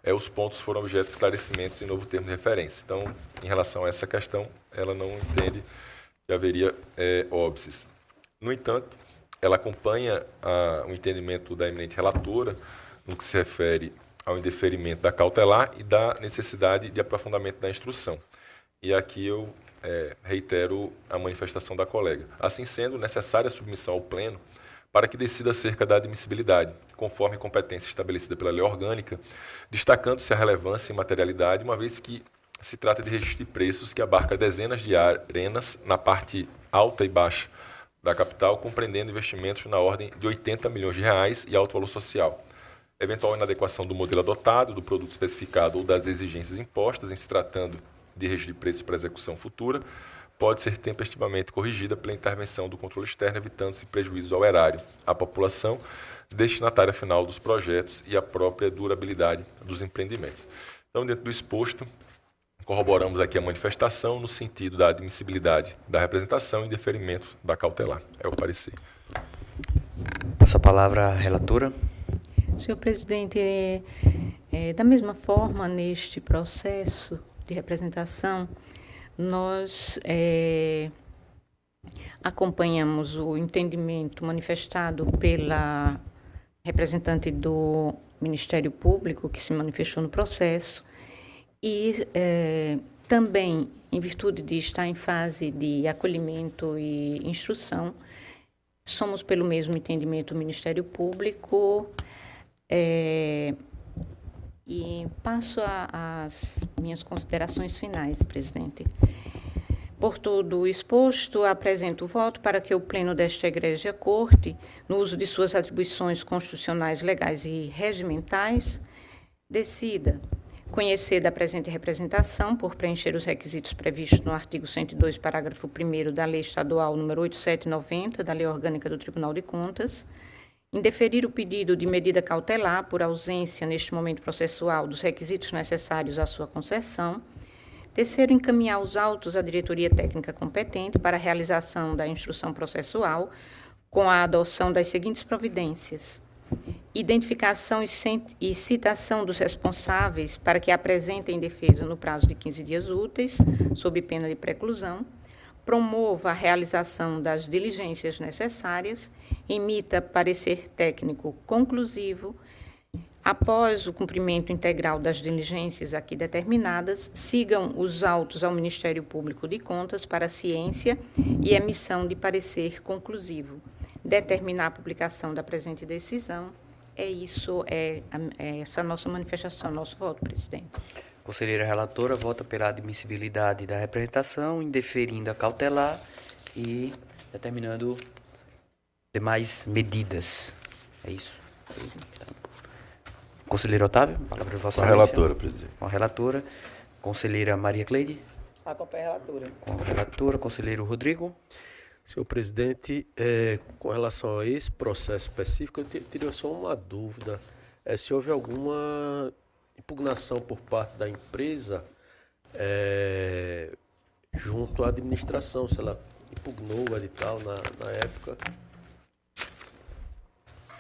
Os pontos foram objeto de esclarecimentos em novo termo de referência. Então, em relação a essa questão, ela não entende que haveria óbices. No entanto, ela acompanha o entendimento da eminente relatora no que se refere ao indeferimento da cautelar e da necessidade de aprofundamento da instrução. E aqui eu reitero a manifestação da colega. Assim sendo, necessária a submissão ao Pleno para que decida acerca da admissibilidade, conforme competência estabelecida pela lei orgânica, destacando-se a relevância e materialidade, uma vez que se trata de registro de preços que abarca dezenas de arenas na parte alta e baixa da capital, compreendendo investimentos na ordem de 80 milhões de reais e alto valor social. Eventual inadequação do modelo adotado, do produto especificado ou das exigências impostas, em se tratando de registro de preços para execução futura, pode ser tempestivamente corrigida pela intervenção do controle externo, evitando-se prejuízos ao erário, à população, destinatária final dos projetos e à própria durabilidade dos empreendimentos. Então, dentro do exposto, corroboramos aqui a manifestação no sentido da admissibilidade da representação e deferimento da cautelar. É o parecer. Passo a palavra à relatora. Senhor presidente, da mesma forma, neste processo de representação, nós acompanhamos o entendimento manifestado pela representante do Ministério Público, que se manifestou no processo, e também, em virtude de estar em fase de acolhimento e instrução, somos pelo mesmo entendimento do Ministério Público. E passo às minhas considerações finais, presidente. Por todo o exposto, apresento o voto para que o Pleno desta Egrégia Corte, no uso de suas atribuições constitucionais, legais e regimentais, decida conhecer da presente representação por preencher os requisitos previstos no artigo 102, parágrafo 1º da Lei Estadual nº 8790, da Lei Orgânica do Tribunal de Contas, indeferir o pedido de medida cautelar por ausência, neste momento processual, dos requisitos necessários à sua concessão. Terceiro, encaminhar os autos à diretoria técnica competente para a realização da instrução processual, com a adoção das seguintes providências: identificação e citação dos responsáveis para que apresentem defesa no prazo de 15 dias úteis, sob pena de preclusão. Promova a realização das diligências necessárias, emita parecer técnico conclusivo. Após o cumprimento integral das diligências aqui determinadas, sigam os autos ao Ministério Público de Contas para ciência e emissão de parecer conclusivo. Determinar a publicação da presente decisão. É essa nossa manifestação, nosso voto, presidente. Conselheira relatora vota pela admissibilidade da representação, indeferindo a cautelar e determinando demais medidas. É isso. Conselheiro Otávio, palavra de Vossa Com a Excelência. relatora, presidente. Com a relatora. Conselheira Maria Cleide. Acompanha a relatora. Com a relatora. Conselheiro Rodrigo. Senhor presidente, com relação a esse processo específico, eu teria só uma dúvida. Se houve alguma impugnação por parte da empresa junto à administração, se ela impugnou o edital na época.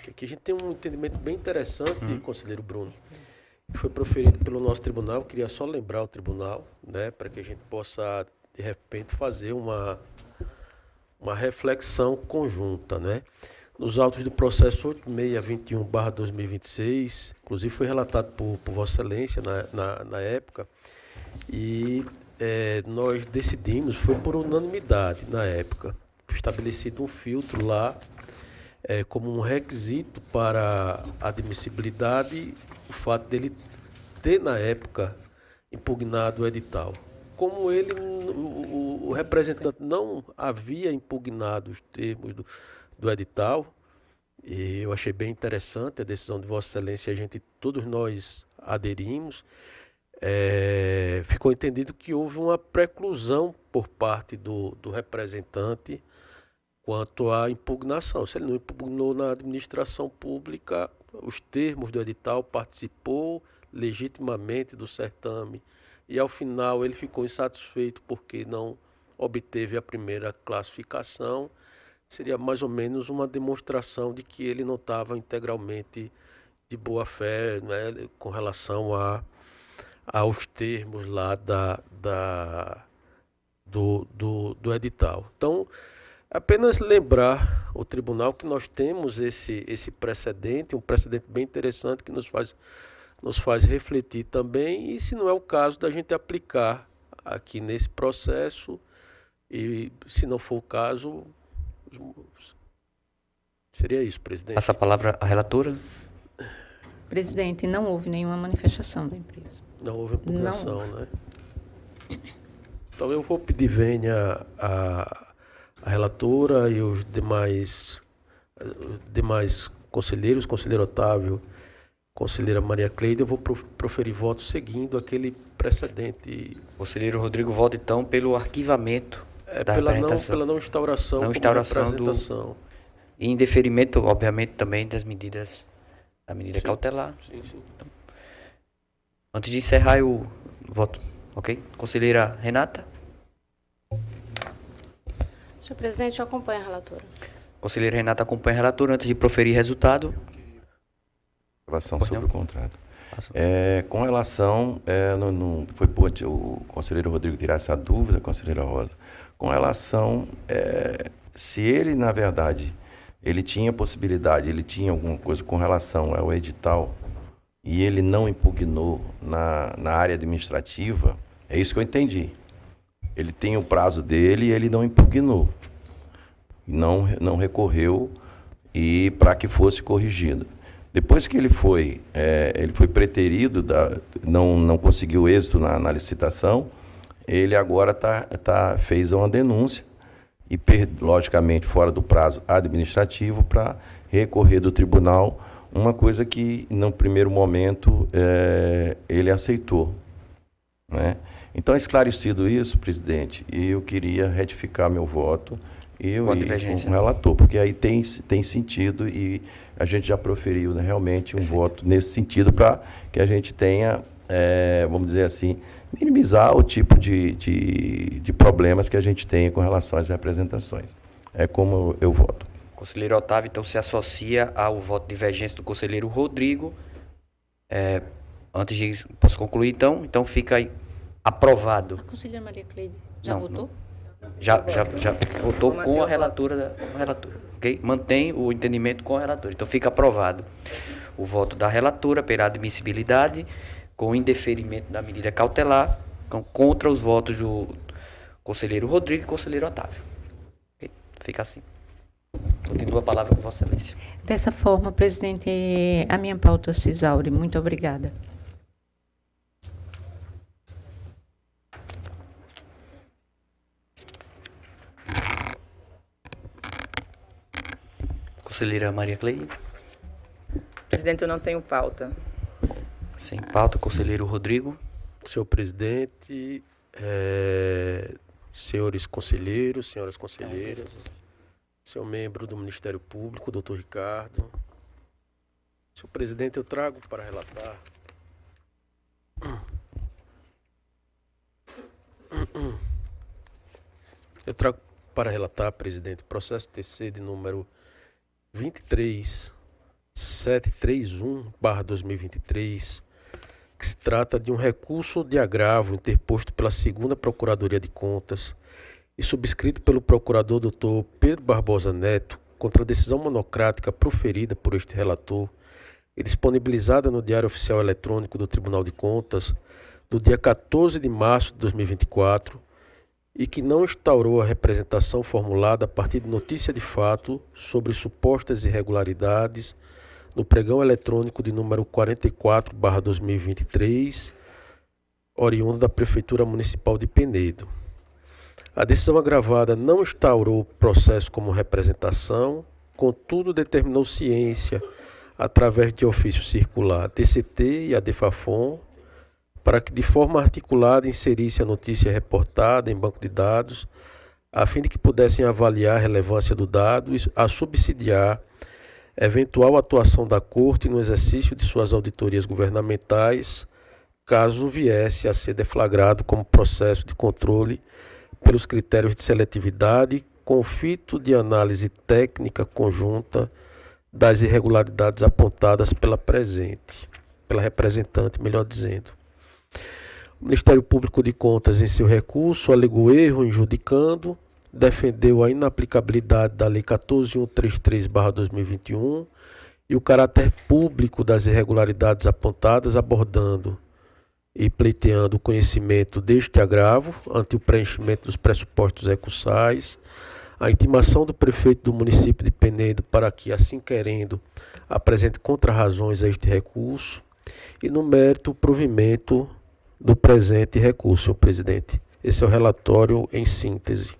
Aqui a gente tem um entendimento bem interessante, conselheiro Bruno, que foi proferido pelo nosso tribunal. Eu queria só lembrar o tribunal, né, para que a gente possa, de repente, fazer uma reflexão conjunta, né? Nos autos do processo 8621/2026, inclusive foi relatado por Vossa Excelência na época, e nós decidimos, foi por unanimidade na época, estabelecido um filtro lá como um requisito para admissibilidade o fato dele ter, na época, impugnado o edital. Como o representante não havia impugnado os termos do edital, e eu achei bem interessante a decisão de Vossa Excelência, todos nós aderimos, ficou entendido que houve uma preclusão por parte do representante quanto à impugnação. Se ele não impugnou na administração pública os termos do edital, participou legitimamente do certame e ao final ele ficou insatisfeito porque não obteve a primeira classificação, seria mais ou menos uma demonstração de que ele não estava integralmente de boa fé, né, com relação aos termos lá do edital. Então, apenas lembrar o tribunal que nós temos esse precedente, um precedente bem interessante que nos faz refletir também, e se não é o caso da gente aplicar aqui nesse processo, e se não for o caso, seria isso, presidente. Passa a palavra à relatora. Presidente, não houve nenhuma manifestação da empresa. Não houve impugnação, né? Então eu vou pedir vênia a relatora e os demais conselheiros, conselheiro Otávio, conselheira Maria Cleide, eu vou proferir voto seguindo aquele precedente. Conselheiro Rodrigo vota então pelo arquivamento da representação. Pela não instauração, Não instauração como representação. E em deferimento, obviamente, também da medida cautelar. Sim. Então, antes de encerrar, eu voto. Ok? Conselheira Renata. Senhor presidente, eu acompanho a relatora. Conselheira Renata acompanha a relatora. Antes de proferir resultado. Aprovação Pois sobre não. o contrato. Com relação, foi bom o conselheiro Rodrigo tirar essa dúvida, conselheira Rosa. Com relação, se ele, na verdade, ele tinha possibilidade, ele tinha alguma coisa com relação ao edital e ele não impugnou na área administrativa, é isso que eu entendi. Ele tem o prazo dele e ele não impugnou, não recorreu e para que fosse corrigido. Depois que ele foi preterido, não conseguiu êxito na licitação, ele agora fez uma denúncia e, logicamente, fora do prazo administrativo, para recorrer do tribunal, uma coisa que, no primeiro momento, ele aceitou, né? Então, esclarecido isso, presidente, eu queria retificar meu voto, eu e com o relator, porque aí tem sentido e a gente já proferiu, né, realmente um voto nesse sentido para que a gente tenha, vamos dizer assim, minimizar o tipo de problemas que a gente tem com relação às representações. É como eu voto. O conselheiro Otávio, então, se associa ao voto de divergência do conselheiro Rodrigo. Antes de... Posso concluir, então? Então, fica aí aprovado. A conselheira Maria Cleide já Não, votou? Já votou com a relatora, ok? Mantém o entendimento com a relatora. Então, fica aprovado o voto da relatora pela admissibilidade, com indeferimento da medida cautelar, contra os votos do conselheiro Rodrigo e conselheiro Otávio. Okay? Fica assim. Continua a palavra com Vossa Excelência. Dessa forma, presidente, a minha pauta se exaure. Muito obrigada. Conselheira Maria Cleide. Presidente, eu não tenho pauta. Sem pauta. Conselheiro Rodrigo. Senhor presidente, senhores conselheiros, senhoras conselheiras, senhor membro do Ministério Público, doutor Ricardo. Senhor presidente, eu trago para relatar presidente, processo TC de número 23731/2023, que se trata de um recurso de agravo interposto pela 2ª Procuradoria de Contas e subscrito pelo procurador Dr. Pedro Barbosa Neto contra a decisão monocrática proferida por este relator e disponibilizada no Diário Oficial Eletrônico do Tribunal de Contas do dia 14 de março de 2024 e que não instaurou a representação formulada a partir de notícia de fato sobre supostas irregularidades no pregão eletrônico de número 44/2023, oriundo da Prefeitura Municipal de Penedo. A decisão agravada não instaurou o processo como representação, contudo determinou ciência, através de ofício circular TCT e ADFAFON, para que de forma articulada inserisse a notícia reportada em banco de dados, a fim de que pudessem avaliar a relevância do dado e a subsidiar eventual atuação da Corte no exercício de suas auditorias governamentais, caso viesse a ser deflagrado como processo de controle pelos critérios de seletividade, conflito de análise técnica conjunta das irregularidades apontadas pela representante, melhor dizendo. O Ministério Público de Contas, em seu recurso, alegou erro em judicando, defendeu a inaplicabilidade da Lei 14.133/2021 e o caráter público das irregularidades apontadas, abordando e pleiteando o conhecimento deste agravo ante o preenchimento dos pressupostos recursais, a intimação do prefeito do município de Penedo para que, assim querendo, apresente contrarrazões a este recurso e, no mérito, o provimento do presente recurso, senhor presidente. Esse é o relatório em síntese.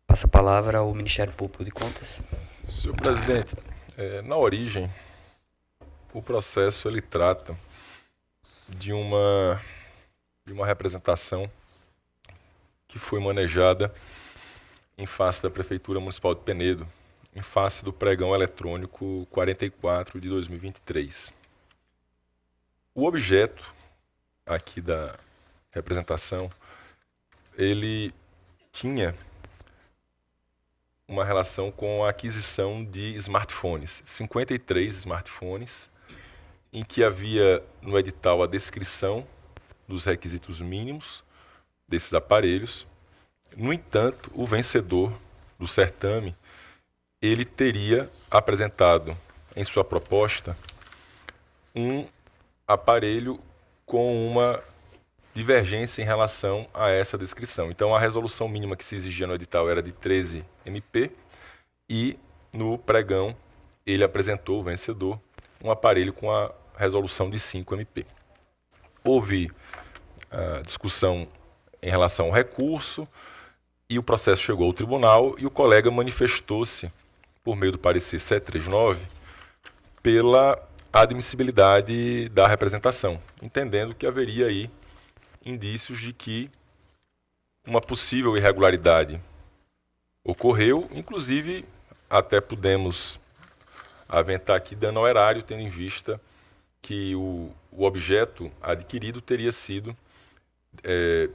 Passa a palavra ao Ministério Público de Contas. Senhor presidente, na origem, o processo ele trata de uma representação que foi manejada em face da Prefeitura Municipal de Penedo, em face do pregão eletrônico 44 de 2023. O objeto aqui da representação, ele tinha uma relação com a aquisição de smartphones, 53 smartphones, em que havia no edital a descrição dos requisitos mínimos desses aparelhos. No entanto, o vencedor do certame, ele teria apresentado em sua proposta um aparelho com uma divergência em relação a essa descrição. Então, a resolução mínima que se exigia no edital era de 13 MP e no pregão ele apresentou, o vencedor, um aparelho com a resolução de 5 MP. Houve discussão em relação ao recurso e o processo chegou ao tribunal e o colega manifestou-se, por meio do parecer 739, pela admissibilidade da representação, entendendo que haveria aí indícios de que uma possível irregularidade ocorreu, inclusive até pudemos aventar aqui dano ao erário, tendo em vista que o objeto adquirido teria sido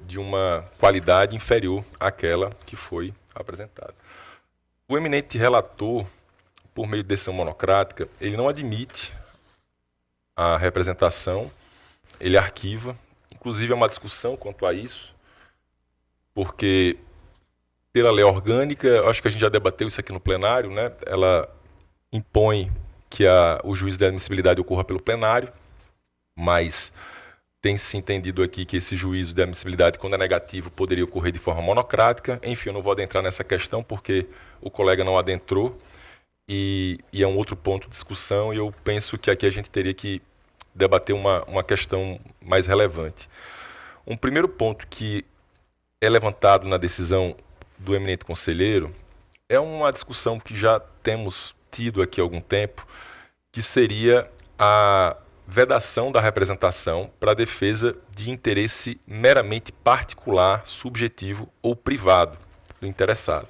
de uma qualidade inferior àquela que foi apresentada. O eminente relator, por meio de decisão monocrática, ele não admite a representação, ele arquiva. Inclusive, há uma discussão quanto a isso, porque, pela lei orgânica, acho que a gente já debateu isso aqui no plenário, né? Ela impõe que o juízo de admissibilidade ocorra pelo plenário, mas tem-se entendido aqui que esse juízo de admissibilidade, quando é negativo, poderia ocorrer de forma monocrática. Enfim, eu não vou adentrar nessa questão, porque o colega não adentrou, e é um outro ponto de discussão, e eu penso que aqui a gente teria que debater uma questão mais relevante. Um primeiro ponto que é levantado na decisão do eminente conselheiro é uma discussão que já temos discutido aqui há algum tempo, que seria a vedação da representação para a defesa de interesse meramente particular, subjetivo ou privado do interessado.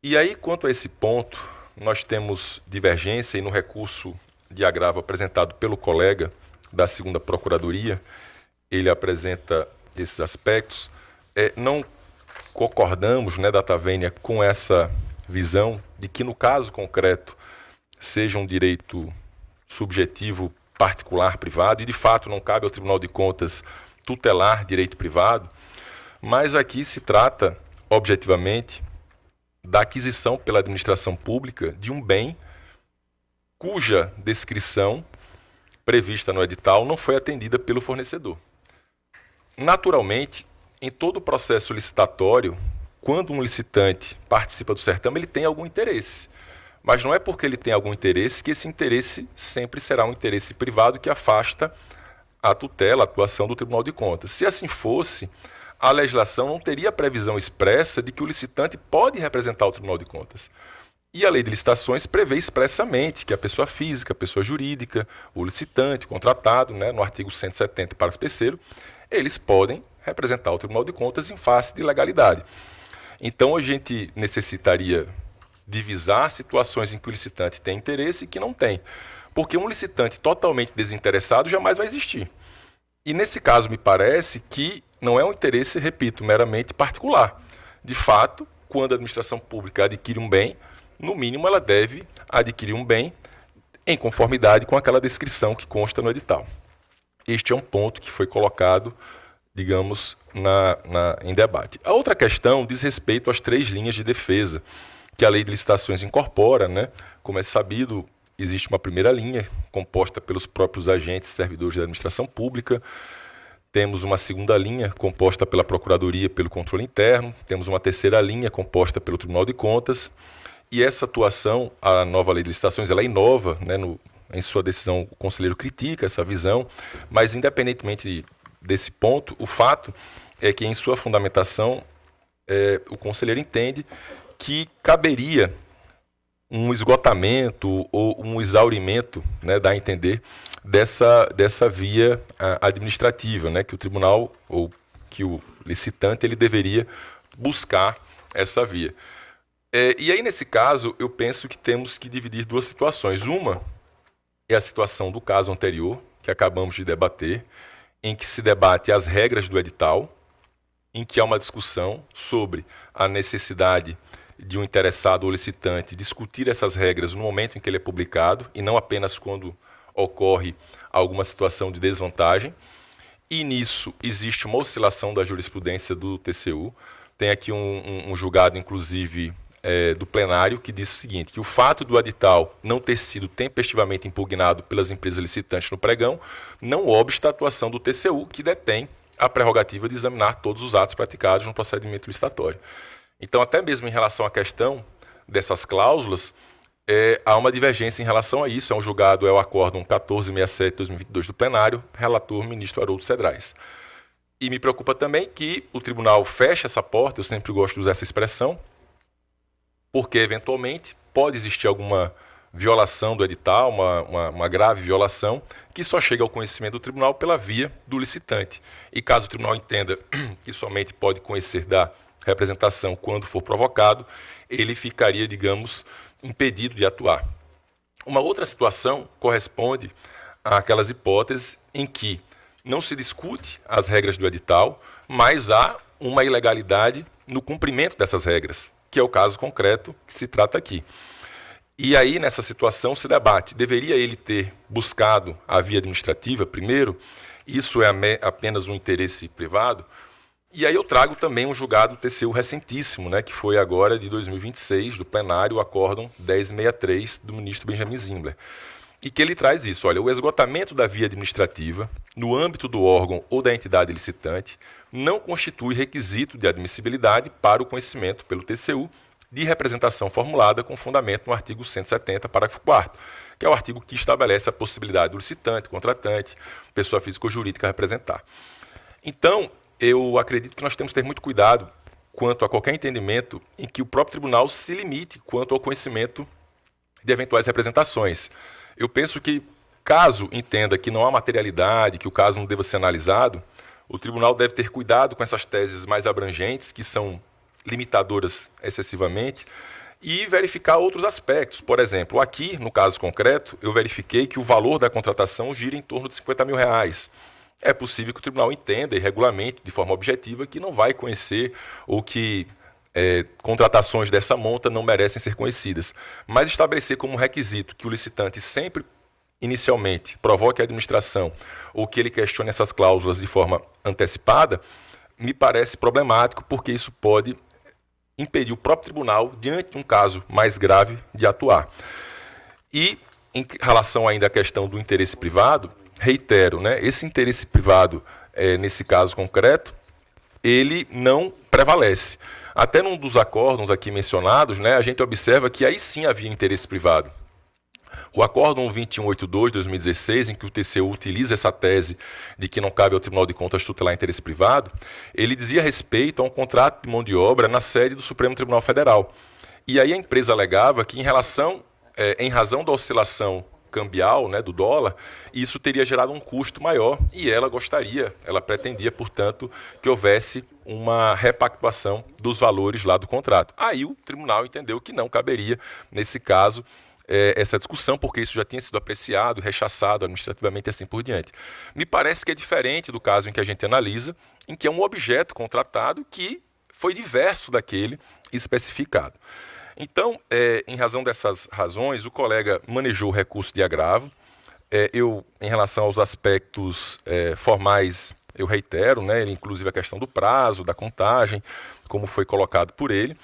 E aí, quanto a esse ponto, nós temos divergência e no recurso de agravo apresentado pelo colega da 2ª Procuradoria, ele apresenta esses aspectos. Não concordamos, né, Data Vênia, com essa visão de que, no caso concreto, seja um direito subjetivo, particular, privado, e de fato não cabe ao Tribunal de Contas tutelar direito privado, mas aqui se trata, objetivamente, da aquisição pela administração pública de um bem cuja descrição prevista no edital não foi atendida pelo fornecedor. Naturalmente, em todo o processo licitatório, quando um licitante participa do certame, ele tem algum interesse. Mas não é porque ele tem algum interesse que esse interesse sempre será um interesse privado que afasta a tutela, a atuação do Tribunal de Contas. Se assim fosse, a legislação não teria previsão expressa de que o licitante pode representar o Tribunal de Contas. E a lei de licitações prevê expressamente que a pessoa física, a pessoa jurídica, o licitante, o contratado, né, no artigo 170, parágrafo 3º, eles podem representar o Tribunal de Contas em face de legalidade. Então, a gente necessitaria divisar situações em que o licitante tem interesse e que não tem. Porque um licitante totalmente desinteressado jamais vai existir. E nesse caso, me parece que não é um interesse, repito, meramente particular. De fato, quando a administração pública adquire um bem, no mínimo ela deve adquirir um bem em conformidade com aquela descrição que consta no edital. Este é um ponto que foi colocado, digamos, em debate. A outra questão diz respeito às 3 linhas de defesa que a lei de licitações incorpora, né? Como é sabido, existe uma primeira linha composta pelos próprios agentes e servidores da administração pública. Temos uma segunda linha composta pela Procuradoria, pelo controle interno. Temos uma terceira linha composta pelo Tribunal de Contas. E essa atuação, a nova lei de licitações, ela inova, né? Em sua decisão, o conselheiro critica essa visão, mas independentemente desse ponto, o fato é que em sua fundamentação o conselheiro entende que caberia um esgotamento ou um exaurimento, né, dá a entender, dessa via administrativa, né, que o tribunal ou que o licitante ele deveria buscar essa via. E aí, nesse caso, eu penso que temos que dividir 2 situações. Uma é a situação do caso anterior, que acabamos de debater, em que se debate as regras do edital, em que há uma discussão sobre a necessidade de um interessado ou licitante discutir essas regras no momento em que ele é publicado e não apenas quando ocorre alguma situação de desvantagem. E nisso existe uma oscilação da jurisprudência do TCU. Tem aqui um julgado, inclusive, do plenário, que diz o seguinte, que o fato do edital não ter sido tempestivamente impugnado pelas empresas licitantes no pregão não obsta a atuação do TCU, que detém a prerrogativa de examinar todos os atos praticados no procedimento licitatório. Então, até mesmo em relação à questão dessas cláusulas, há uma divergência em relação a isso. É um julgado, é o acórdão 1467/2022 do plenário, relator ministro Haroldo Cedrais. E me preocupa também que o tribunal feche essa porta, eu sempre gosto de usar essa expressão, porque, eventualmente, pode existir alguma violação do edital, uma grave violação, que só chega ao conhecimento do tribunal pela via do licitante. E caso o tribunal entenda que somente pode conhecer da representação quando for provocado, ele ficaria, digamos, impedido de atuar. Uma outra situação corresponde àquelas hipóteses em que não se discute as regras do edital, mas há uma ilegalidade no cumprimento dessas regras, que é o caso concreto que se trata aqui. E aí, nessa situação, se debate, deveria ele ter buscado a via administrativa primeiro? Isso é apenas um interesse privado? E aí eu trago também um julgado TCU recentíssimo, né, que foi agora de 2026, do plenário, o acórdão 1063 do ministro Benjamin Zimbler. E que ele traz isso, olha, o esgotamento da via administrativa, no âmbito do órgão ou da entidade licitante, não constitui requisito de admissibilidade para o conhecimento pelo TCU de representação formulada com fundamento no artigo 170, parágrafo 4º, que é o artigo que estabelece a possibilidade do licitante, contratante, pessoa física ou jurídica representar. Então, eu acredito que nós temos que ter muito cuidado quanto a qualquer entendimento em que o próprio tribunal se limite quanto ao conhecimento de eventuais representações. Eu penso que, caso entenda que não há materialidade, que o caso não deva ser analisado, o tribunal deve ter cuidado com essas teses mais abrangentes, que são limitadoras excessivamente, e verificar outros aspectos. Por exemplo, aqui, no caso concreto, eu verifiquei que o valor da contratação gira em torno de R$50 mil. É possível que o tribunal entenda e regulamente, de forma objetiva, que não vai conhecer ou que contratações dessa monta não merecem ser conhecidas. Mas estabelecer como requisito que o licitante sempre, inicialmente, provoque a administração ou que ele questione essas cláusulas de forma antecipada, me parece problemático, porque isso pode impedir o próprio tribunal, diante de um caso mais grave, de atuar. E, em relação ainda à questão do interesse privado, reitero, né, esse interesse privado, nesse caso concreto, ele não prevalece. Até num dos acórdãos aqui mencionados, né, a gente observa que aí sim havia interesse privado. O acórdão 2182 de 2016, em que o TCU utiliza essa tese de que não cabe ao Tribunal de Contas tutelar interesse privado, ele dizia respeito a um contrato de mão de obra na sede do Supremo Tribunal Federal. E aí a empresa alegava que, em razão da oscilação cambial, né, do dólar, isso teria gerado um custo maior e ela pretendia, portanto, que houvesse uma repactuação dos valores lá do contrato. Aí o tribunal entendeu que não caberia, nesse caso, essa discussão, porque isso já tinha sido apreciado, rechaçado administrativamente e assim por diante. Me parece que é diferente do caso em que a gente analisa, em que é um objeto contratado que foi diverso daquele especificado. Então, em razão dessas razões, o colega manejou o recurso de agravo. Em relação aos aspectos formais, eu reitero, né, inclusive a questão do prazo, da contagem, como foi colocado por ele.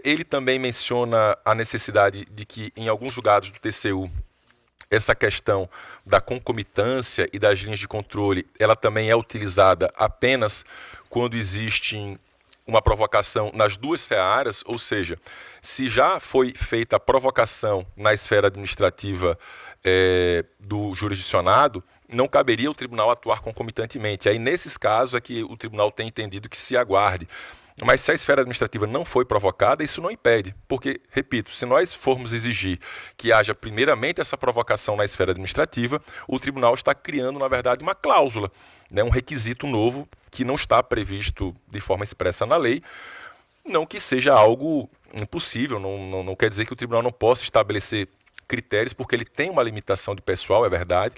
Ele também menciona a necessidade de que, em alguns julgados do TCU, essa questão da concomitância e das linhas de controle, ela também é utilizada apenas quando existe uma provocação nas duas searas, ou seja, se já foi feita a provocação na esfera administrativa do jurisdicionado, não caberia o tribunal atuar concomitantemente. Aí, nesses casos, é que o tribunal tem entendido que se aguarde. Mas se a esfera administrativa não foi provocada, isso não impede, porque, repito, se nós formos exigir que haja primeiramente essa provocação na esfera administrativa, o tribunal está criando, na verdade, uma cláusula, né, um requisito novo que não está previsto de forma expressa na lei, não que seja algo impossível, não quer dizer que o tribunal não possa estabelecer critérios, porque ele tem uma limitação de pessoal, é verdade,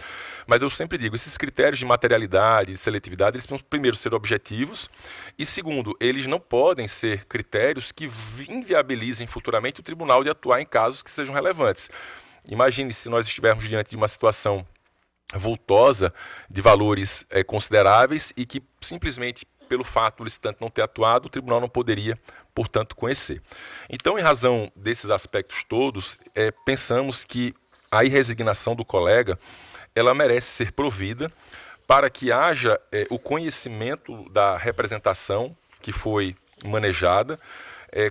mas eu sempre digo, esses critérios de materialidade, de seletividade, eles precisam primeiro ser objetivos e segundo, eles não podem ser critérios que inviabilizem futuramente o tribunal de atuar em casos que sejam relevantes. Imagine se nós estivermos diante de uma situação vultosa de valores consideráveis e que simplesmente pelo fato do licitante não ter atuado, o tribunal não poderia, portanto, conhecer. Então, em razão desses aspectos todos, pensamos que a resignação do colega ela merece ser provida para que haja o conhecimento da representação que foi manejada,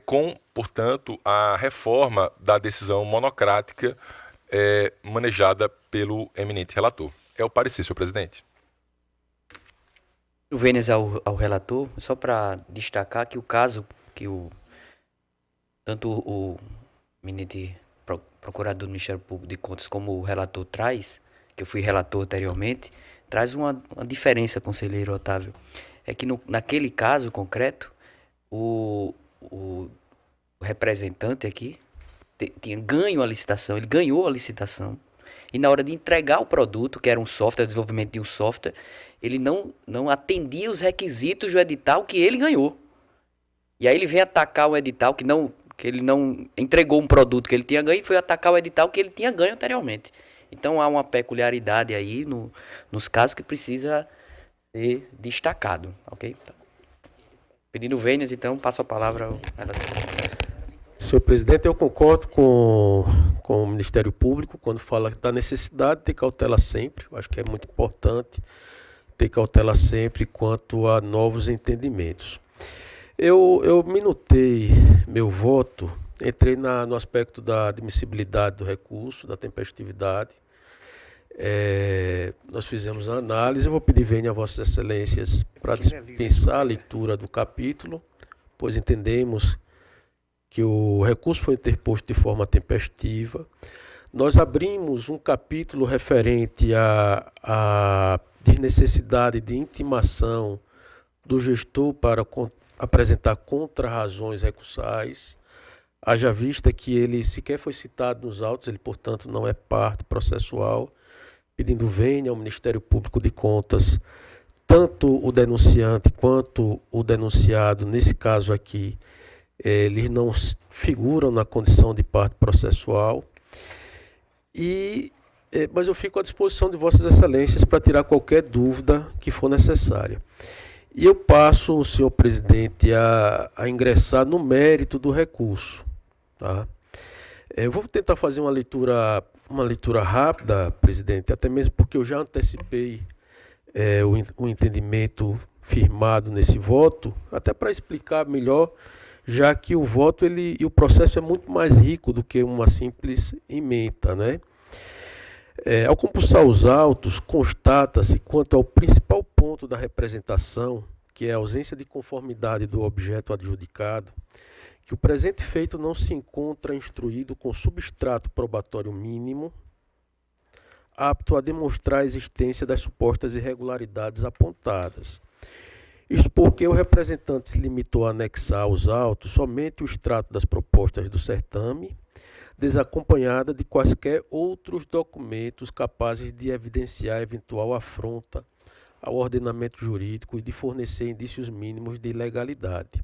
com, portanto, a reforma da decisão monocrática manejada pelo eminente relator. É o parecer, senhor presidente. O Vênias ao relator, só para destacar que o caso que tanto o eminente procurador do Ministério Público de Contas como o relator traz, que eu fui relator anteriormente, traz uma diferença, conselheiro Otávio. É que naquele caso concreto, o representante aqui tinha ganho a licitação, ele ganhou a licitação, e na hora de entregar o produto, que era um software, o desenvolvimento de um software, ele não atendia os requisitos do edital que ele ganhou. E aí ele vem atacar o edital que ele não entregou um produto que ele tinha ganho e foi atacar o edital que ele tinha ganho anteriormente. Então há uma peculiaridade aí nos casos que precisa ser destacado, ok? Pedindo Vênias, então, passo a palavra ao relator. Senhor presidente, eu concordo com o Ministério Público quando fala da necessidade de ter cautela sempre. Eu acho que é muito importante ter cautela sempre quanto a novos entendimentos. Eu minutei meu voto, entrei no aspecto da admissibilidade do recurso, da tempestividade. Nós fizemos a análise, eu vou pedir vênia a Vossas Excelências para dispensar a leitura do capítulo, pois entendemos que o recurso foi interposto de forma tempestiva. Nós abrimos um capítulo referente à desnecessidade de intimação do gestor para apresentar contrarrazões recursais, haja vista que ele sequer foi citado nos autos, ele, portanto, não é parte processual, pedindo vênia ao Ministério Público de Contas, tanto o denunciante quanto o denunciado, nesse caso aqui, eles não figuram na condição de parte processual, mas eu fico à disposição de Vossas Excelências para tirar qualquer dúvida que for necessária. E eu passo, senhor presidente, a ingressar no mérito do recurso. Tá? Eu vou tentar fazer uma leitura rápida, presidente, até mesmo porque eu já antecipei o entendimento firmado nesse voto, até para explicar melhor, já que o voto e o processo é muito mais rico do que uma simples ementa, né? Ao compulsar os autos, constata-se quanto ao principal ponto da representação, que é a ausência de conformidade do objeto adjudicado, que o presente feito não se encontra instruído com substrato probatório mínimo, apto a demonstrar a existência das supostas irregularidades apontadas. Isto porque o representante se limitou a anexar aos autos somente o extrato das propostas do certame, desacompanhada de quaisquer outros documentos capazes de evidenciar eventual afronta ao ordenamento jurídico e de fornecer indícios mínimos de ilegalidade.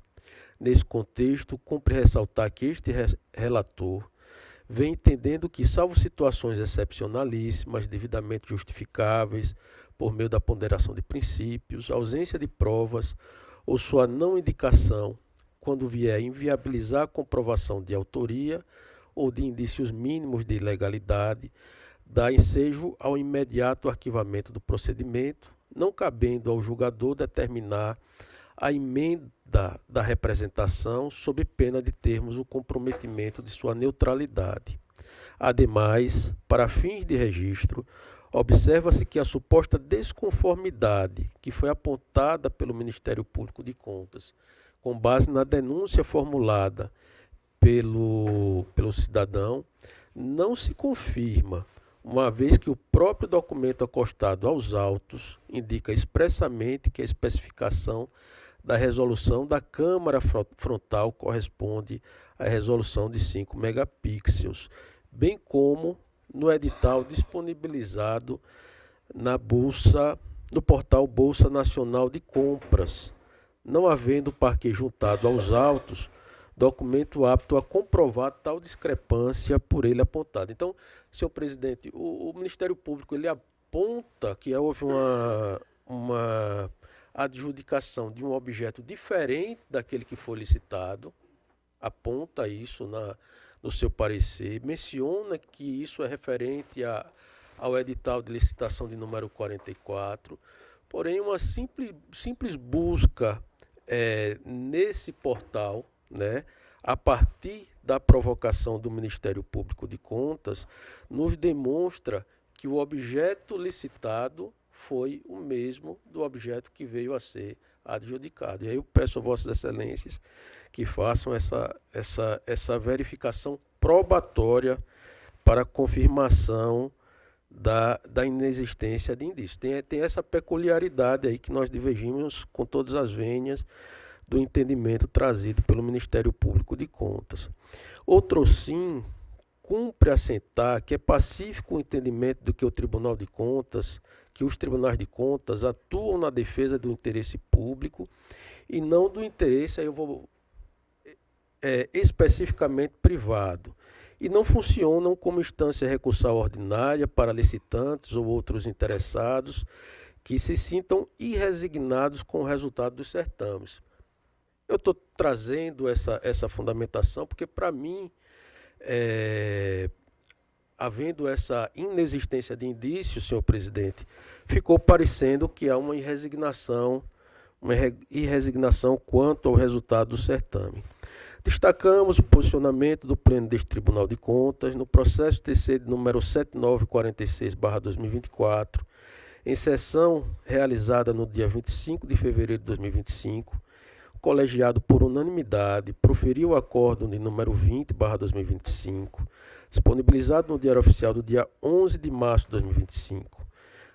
Nesse contexto, cumpre ressaltar que este relator vem entendendo que, salvo situações excepcionalíssimas, devidamente justificáveis por meio da ponderação de princípios, ausência de provas ou sua não indicação, quando vier a inviabilizar a comprovação de autoria ou de indícios mínimos de ilegalidade, dá ensejo ao imediato arquivamento do procedimento, não cabendo ao julgador determinar a emenda da representação sob pena de termos o comprometimento de sua neutralidade. Ademais, para fins de registro, observa-se que a suposta desconformidade que foi apontada pelo Ministério Público de Contas, com base na denúncia formulada pelo cidadão, não se confirma, uma vez que o próprio documento acostado aos autos indica expressamente que a especificação da resolução da câmara frontal corresponde à resolução de 5 megapixels, bem como no edital disponibilizado no portal Bolsa Nacional de Compras, não havendo parquê juntado aos autos documento apto a comprovar tal discrepância por ele apontada. Então, senhor presidente, o Ministério Público ele aponta que houve uma adjudicação de um objeto diferente daquele que foi licitado, aponta isso no seu parecer, menciona que isso é referente ao edital de licitação de número 44, porém uma simples busca nesse portal, né, a partir da provocação do Ministério Público de Contas, nos demonstra que o objeto licitado foi o mesmo do objeto que veio a ser adjudicado. E aí eu peço a Vossas Excelências que façam essa verificação probatória para confirmação da inexistência de indícios. Tem essa peculiaridade aí que nós divergimos com todas as vênias do entendimento trazido pelo Ministério Público de Contas. Outro sim, cumpre assentar que é pacífico o entendimento do que o Tribunal de Contas, que os tribunais de contas atuam na defesa do interesse público e não do interesse, aí eu vou especificamente privado, e não funcionam como instância recursal ordinária para licitantes ou outros interessados que se sintam irresignados com o resultado dos certames. Eu estou trazendo essa fundamentação porque, para mim, havendo essa inexistência de indícios, senhor presidente, ficou parecendo que há uma irresignação quanto ao resultado do certame. Destacamos o posicionamento do Pleno deste Tribunal de Contas no processo TC de número 7946/2024, em sessão realizada no dia 25 de fevereiro de 2025, colegiado por unanimidade, proferiu o acórdão de número 20/2025, disponibilizado no Diário Oficial do dia 11 de março de 2025.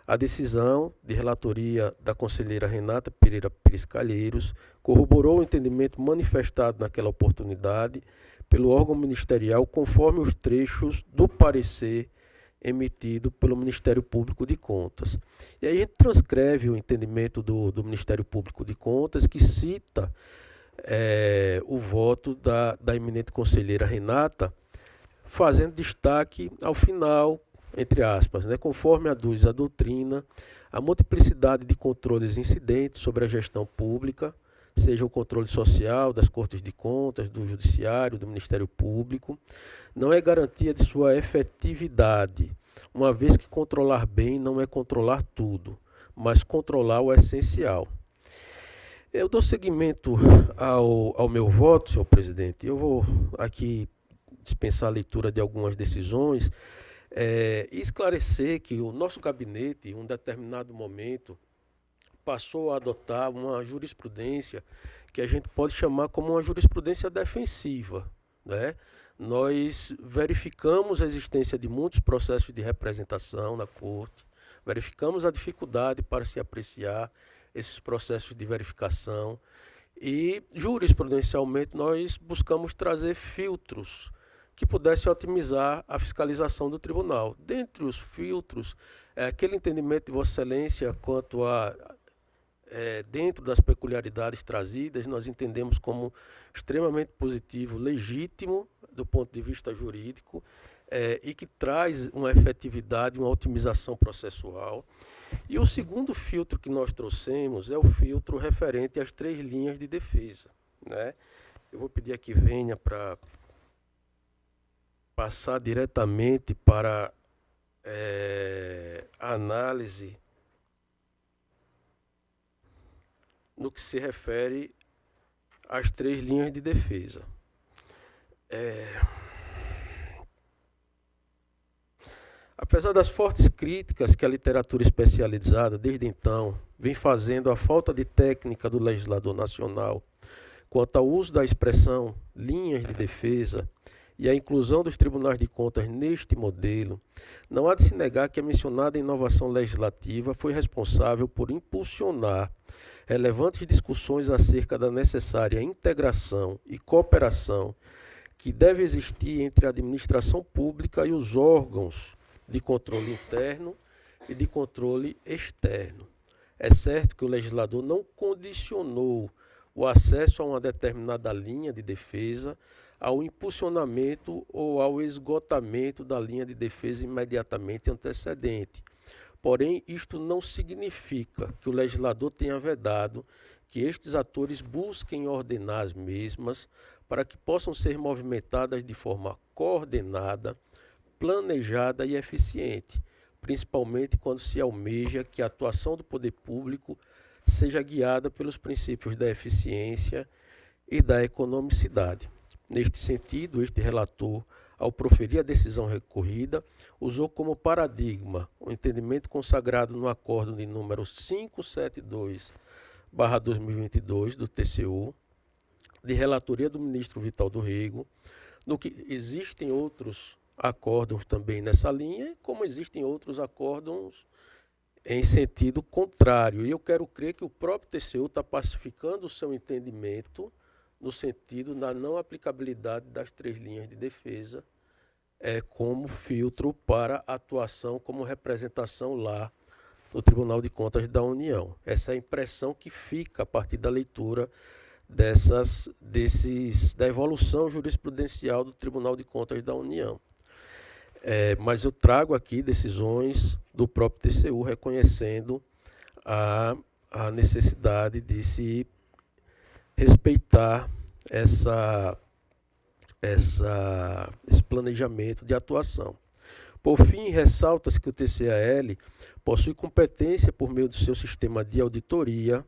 A decisão de relatoria da conselheira Renata Pereira Pires Calheiros corroborou o entendimento manifestado naquela oportunidade pelo órgão ministerial conforme os trechos do parecer emitido pelo Ministério Público de Contas. E aí a gente transcreve o entendimento do Ministério Público de Contas, que cita o voto da eminente conselheira Renata, fazendo destaque ao final, entre aspas, conforme aduz a doutrina, a multiplicidade de controles incidentes sobre a gestão pública, seja o controle social, das Cortes de Contas, do Judiciário, do Ministério Público, não é garantia de sua efetividade, uma vez que controlar bem não é controlar tudo, mas controlar o essencial. Eu dou seguimento ao meu voto, senhor presidente. Eu vou aqui dispensar a leitura de algumas decisões e esclarecer que o nosso gabinete, em um determinado momento, passou a adotar uma jurisprudência que a gente pode chamar como uma jurisprudência defensiva, Nós verificamos a existência de muitos processos de representação na Corte, verificamos a dificuldade para se apreciar esses processos de verificação e, jurisprudencialmente, nós buscamos trazer filtros que pudessem otimizar a fiscalização do tribunal. Dentre os filtros, aquele entendimento de Vossa Excelência quanto a dentro das peculiaridades trazidas, nós entendemos como extremamente positivo, legítimo do ponto de vista jurídico e que traz uma efetividade, uma otimização processual. E o segundo filtro que nós trouxemos é o filtro referente às 3 linhas de defesa. Eu vou pedir aqui venha para passar diretamente para a análise no que se refere às 3 linhas de defesa. Apesar das fortes críticas que a literatura especializada, desde então, vem fazendo à falta de técnica do legislador nacional quanto ao uso da expressão linhas de defesa e a inclusão dos tribunais de contas neste modelo, não há de se negar que a mencionada inovação legislativa foi responsável por impulsionar relevantes discussões acerca da necessária integração e cooperação que deve existir entre a administração pública e os órgãos de controle interno e de controle externo. É certo que o legislador não condicionou o acesso a uma determinada linha de defesa ao impulsionamento ou ao esgotamento da linha de defesa imediatamente antecedente. Porém, isto não significa que o legislador tenha vedado que estes atores busquem ordenar as mesmas para que possam ser movimentadas de forma coordenada, planejada e eficiente, principalmente quando se almeja que a atuação do poder público seja guiada pelos princípios da eficiência e da economicidade. Neste sentido, este relator, ao proferir a decisão recorrida, usou como paradigma o entendimento consagrado no acórdão de número 572/2022 do TCU, de relatoria do ministro Vital do Rego, no que existem outros acórdãos também nessa linha, como existem outros acórdãos em sentido contrário. E eu quero crer que o próprio TCU está pacificando o seu entendimento no sentido da não aplicabilidade das 3 linhas de defesa como filtro para atuação como representação lá no Tribunal de Contas da União. Essa é a impressão que fica a partir da leitura da evolução jurisprudencial do Tribunal de Contas da União. Mas eu trago aqui decisões do próprio TCU reconhecendo a necessidade de se respeitar esse planejamento de atuação. Por fim, ressalta-se que o TCAL possui competência por meio do seu sistema de auditoria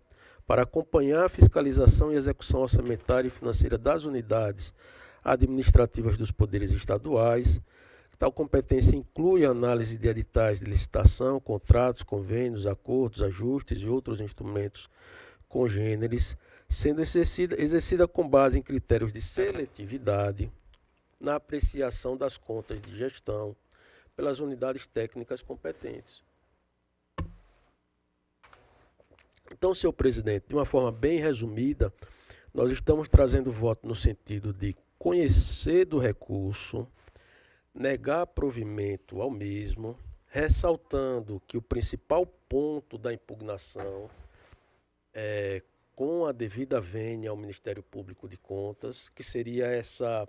para acompanhar a fiscalização e execução orçamentária e financeira das unidades administrativas dos poderes estaduais. Tal competência inclui a análise de editais de licitação, contratos, convênios, acordos, ajustes e outros instrumentos congêneres, sendo exercida com base em critérios de seletividade na apreciação das contas de gestão pelas unidades técnicas competentes. Então, senhor presidente, de uma forma bem resumida, nós estamos trazendo voto no sentido de conhecer do recurso, negar provimento ao mesmo, ressaltando que o principal ponto da impugnação é com a devida vênia ao Ministério Público de Contas, que seria essa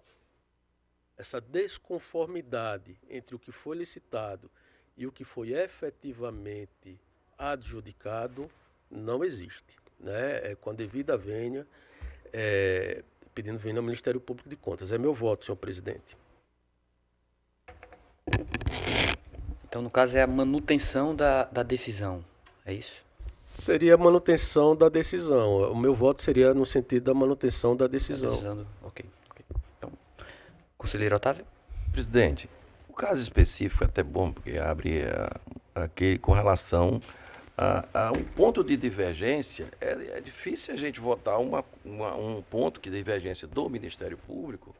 desconformidade entre o que foi licitado e o que foi efetivamente adjudicado, não existe, né? Com a devida vênia, pedindo vênia ao Ministério Público de Contas. É meu voto, senhor presidente. Então, no caso, é a manutenção da decisão, é isso? Seria a manutenção da decisão. O meu voto seria no sentido da manutenção da decisão. Ok. Então, conselheiro Otávio? Presidente, o caso específico é até bom, porque abre aquele com relação a um ponto de divergência. É difícil a gente votar um ponto de divergência do Ministério Público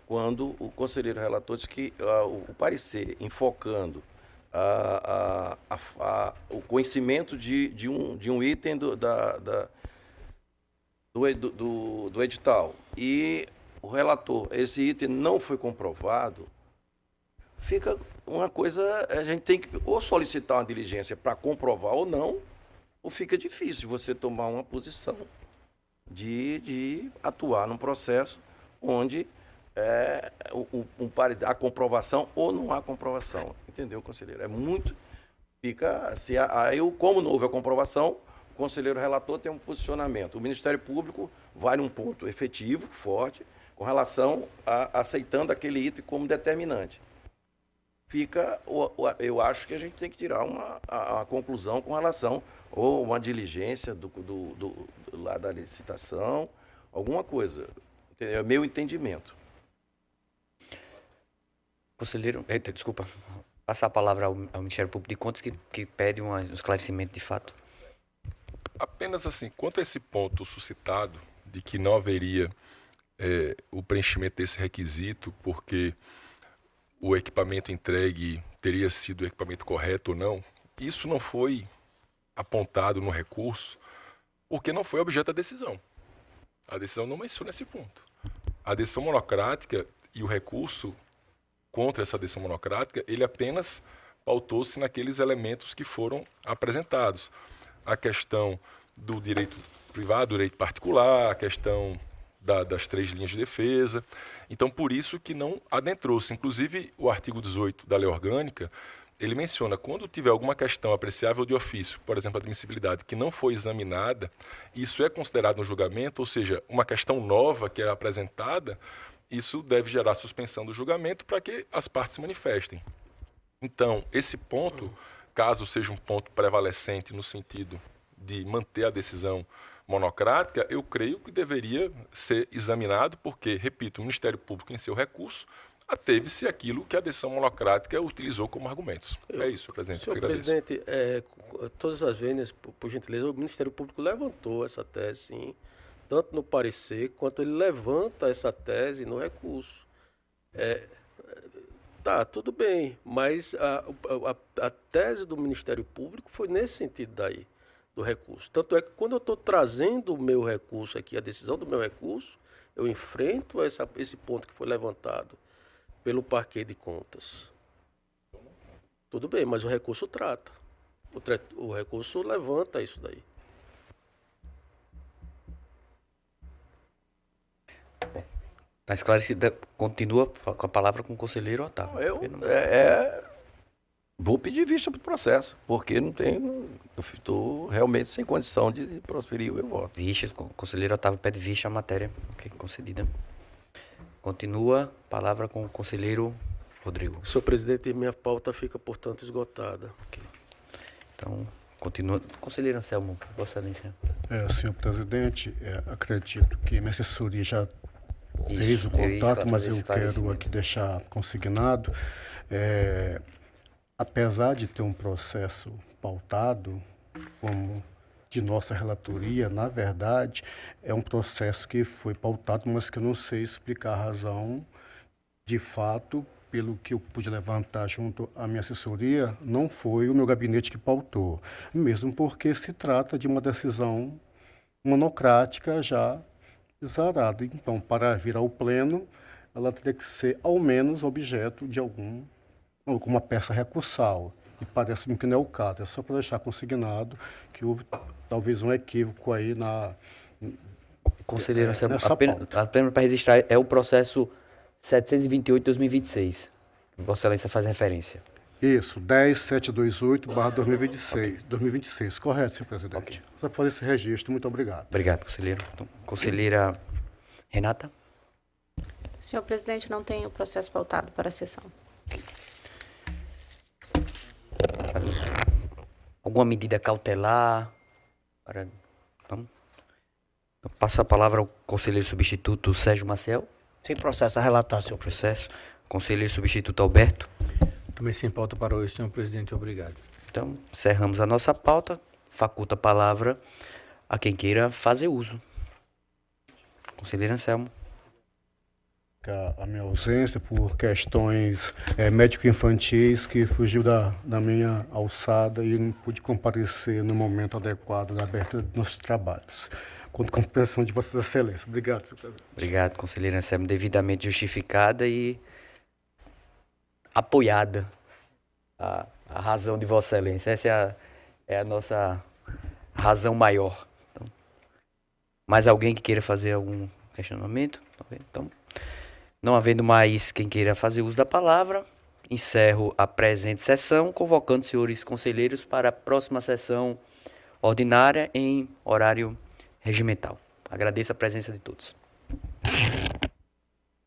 quando o conselheiro relator diz que o parecer enfocando o conhecimento de um item do edital e o relator, esse item não foi comprovado, fica uma coisa, a gente tem que ou solicitar uma diligência para comprovar ou não, ou fica difícil você tomar uma posição de atuar num processo onde há comprovação ou não há comprovação. Entendeu, conselheiro? É muito... como não houve a comprovação, o conselheiro relator tem um posicionamento. O Ministério Público vai num ponto efetivo, forte, com relação a aceitando aquele item como determinante. Eu acho que a gente tem que tirar a conclusão com relação ou uma diligência do lado da licitação, alguma coisa. É meu entendimento. Conselheiro, desculpa, passar a palavra ao Ministério Público de Contas que pede um esclarecimento de fato. Apenas assim, quanto a esse ponto suscitado de que não haveria o preenchimento desse requisito, porque o equipamento entregue teria sido o equipamento correto ou não, isso não foi apontado no recurso, porque não foi objeto da decisão. A decisão não menciona esse ponto. A decisão monocrática e o recurso contra essa decisão monocrática, ele apenas pautou-se naqueles elementos que foram apresentados. A questão do direito privado, do direito particular, a questão das 3 linhas de defesa. Então, por isso que não adentrou-se. Inclusive, o artigo 18 da Lei Orgânica, ele menciona, quando tiver alguma questão apreciável de ofício, por exemplo, a admissibilidade, que não foi examinada, isso é considerado no julgamento, ou seja, uma questão nova que é apresentada, isso deve gerar suspensão do julgamento para que as partes se manifestem. Então, esse ponto, caso seja um ponto prevalecente no sentido de manter a decisão monocrática, eu creio que deveria ser examinado, porque, repito, o Ministério Público, em seu recurso, ateve-se aquilo que a decisão monocrática utilizou como argumentos. É isso, presidente. Senhor presidente, todas as vezes, por gentileza, o Ministério Público levantou essa tese, sim, tanto no parecer, quanto ele levanta essa tese no recurso. Tá, tudo bem, mas a tese do Ministério Público foi nesse sentido daí, do recurso. Tanto é que quando eu estou trazendo o meu recurso aqui, a decisão do meu recurso, eu enfrento esse ponto que foi levantado pelo Parquet de Contas. Tudo bem, mas o recurso trata. O recurso levanta isso daí. Está esclarecida. Continua com a palavra com o conselheiro Otávio. Vou pedir vista para o processo, porque não tenho... Eu estou realmente sem condição de proferir o meu voto. Vista, o conselheiro Otávio pede vista à matéria concedida. Continua a palavra com o conselheiro Rodrigo. Senhor presidente, minha pauta fica, portanto, esgotada. Okay. Então, continua. Conselheiro Anselmo, Vossa Excelência. Senhor presidente, acredito que minha assessoria já fez o contato, mas eu quero aqui deixar consignado. Apesar de ter um processo pautado, como de nossa relatoria, na verdade, é um processo que foi pautado, mas que eu não sei explicar a razão. De fato, pelo que eu pude levantar junto à minha assessoria, não foi o meu gabinete que pautou, mesmo porque se trata de uma decisão monocrática já exarada. Então, para vir ao pleno, ela teria que ser, ao menos, objeto de alguma peça recursal. E parece-me que não é o caso. É só para deixar consignado que houve talvez um equívoco aí Conselheiro, nessa pauta. apenas para registrar, é o processo 728 de 2026. Vossa Excelência faz referência. Isso, 10728/2026, correto, senhor presidente. Ok. Só para fazer esse registro, muito obrigado. Obrigado, conselheiro. Então, conselheira Renata? Senhor presidente, não tem o processo pautado para a sessão. Alguma medida cautelar? Então, passo a palavra ao conselheiro substituto Sérgio Maciel. Sem processo a relatar, senhor presidente. Processo. Conselheiro substituto Alberto. Também sem pauta para hoje, senhor presidente. Obrigado. Então, encerramos a nossa pauta. Faculta a palavra a quem queira fazer uso. Conselheiro Anselmo. A minha ausência por questões médico-infantis que fugiu da minha alçada e não pude comparecer no momento adequado da abertura dos nossos trabalhos. Conto com a compreensão de Vossa Excelência. Obrigado, senhor presidente. Obrigado, conselheiro Anselmo. Devidamente justificada e apoiada a razão de Vossa Excelência. Essa é a nossa razão maior. Então, mais alguém que queira fazer algum questionamento? Então, não havendo mais quem queira fazer uso da palavra, encerro a presente sessão, convocando os senhores conselheiros para a próxima sessão ordinária em horário regimental. Agradeço a presença de todos.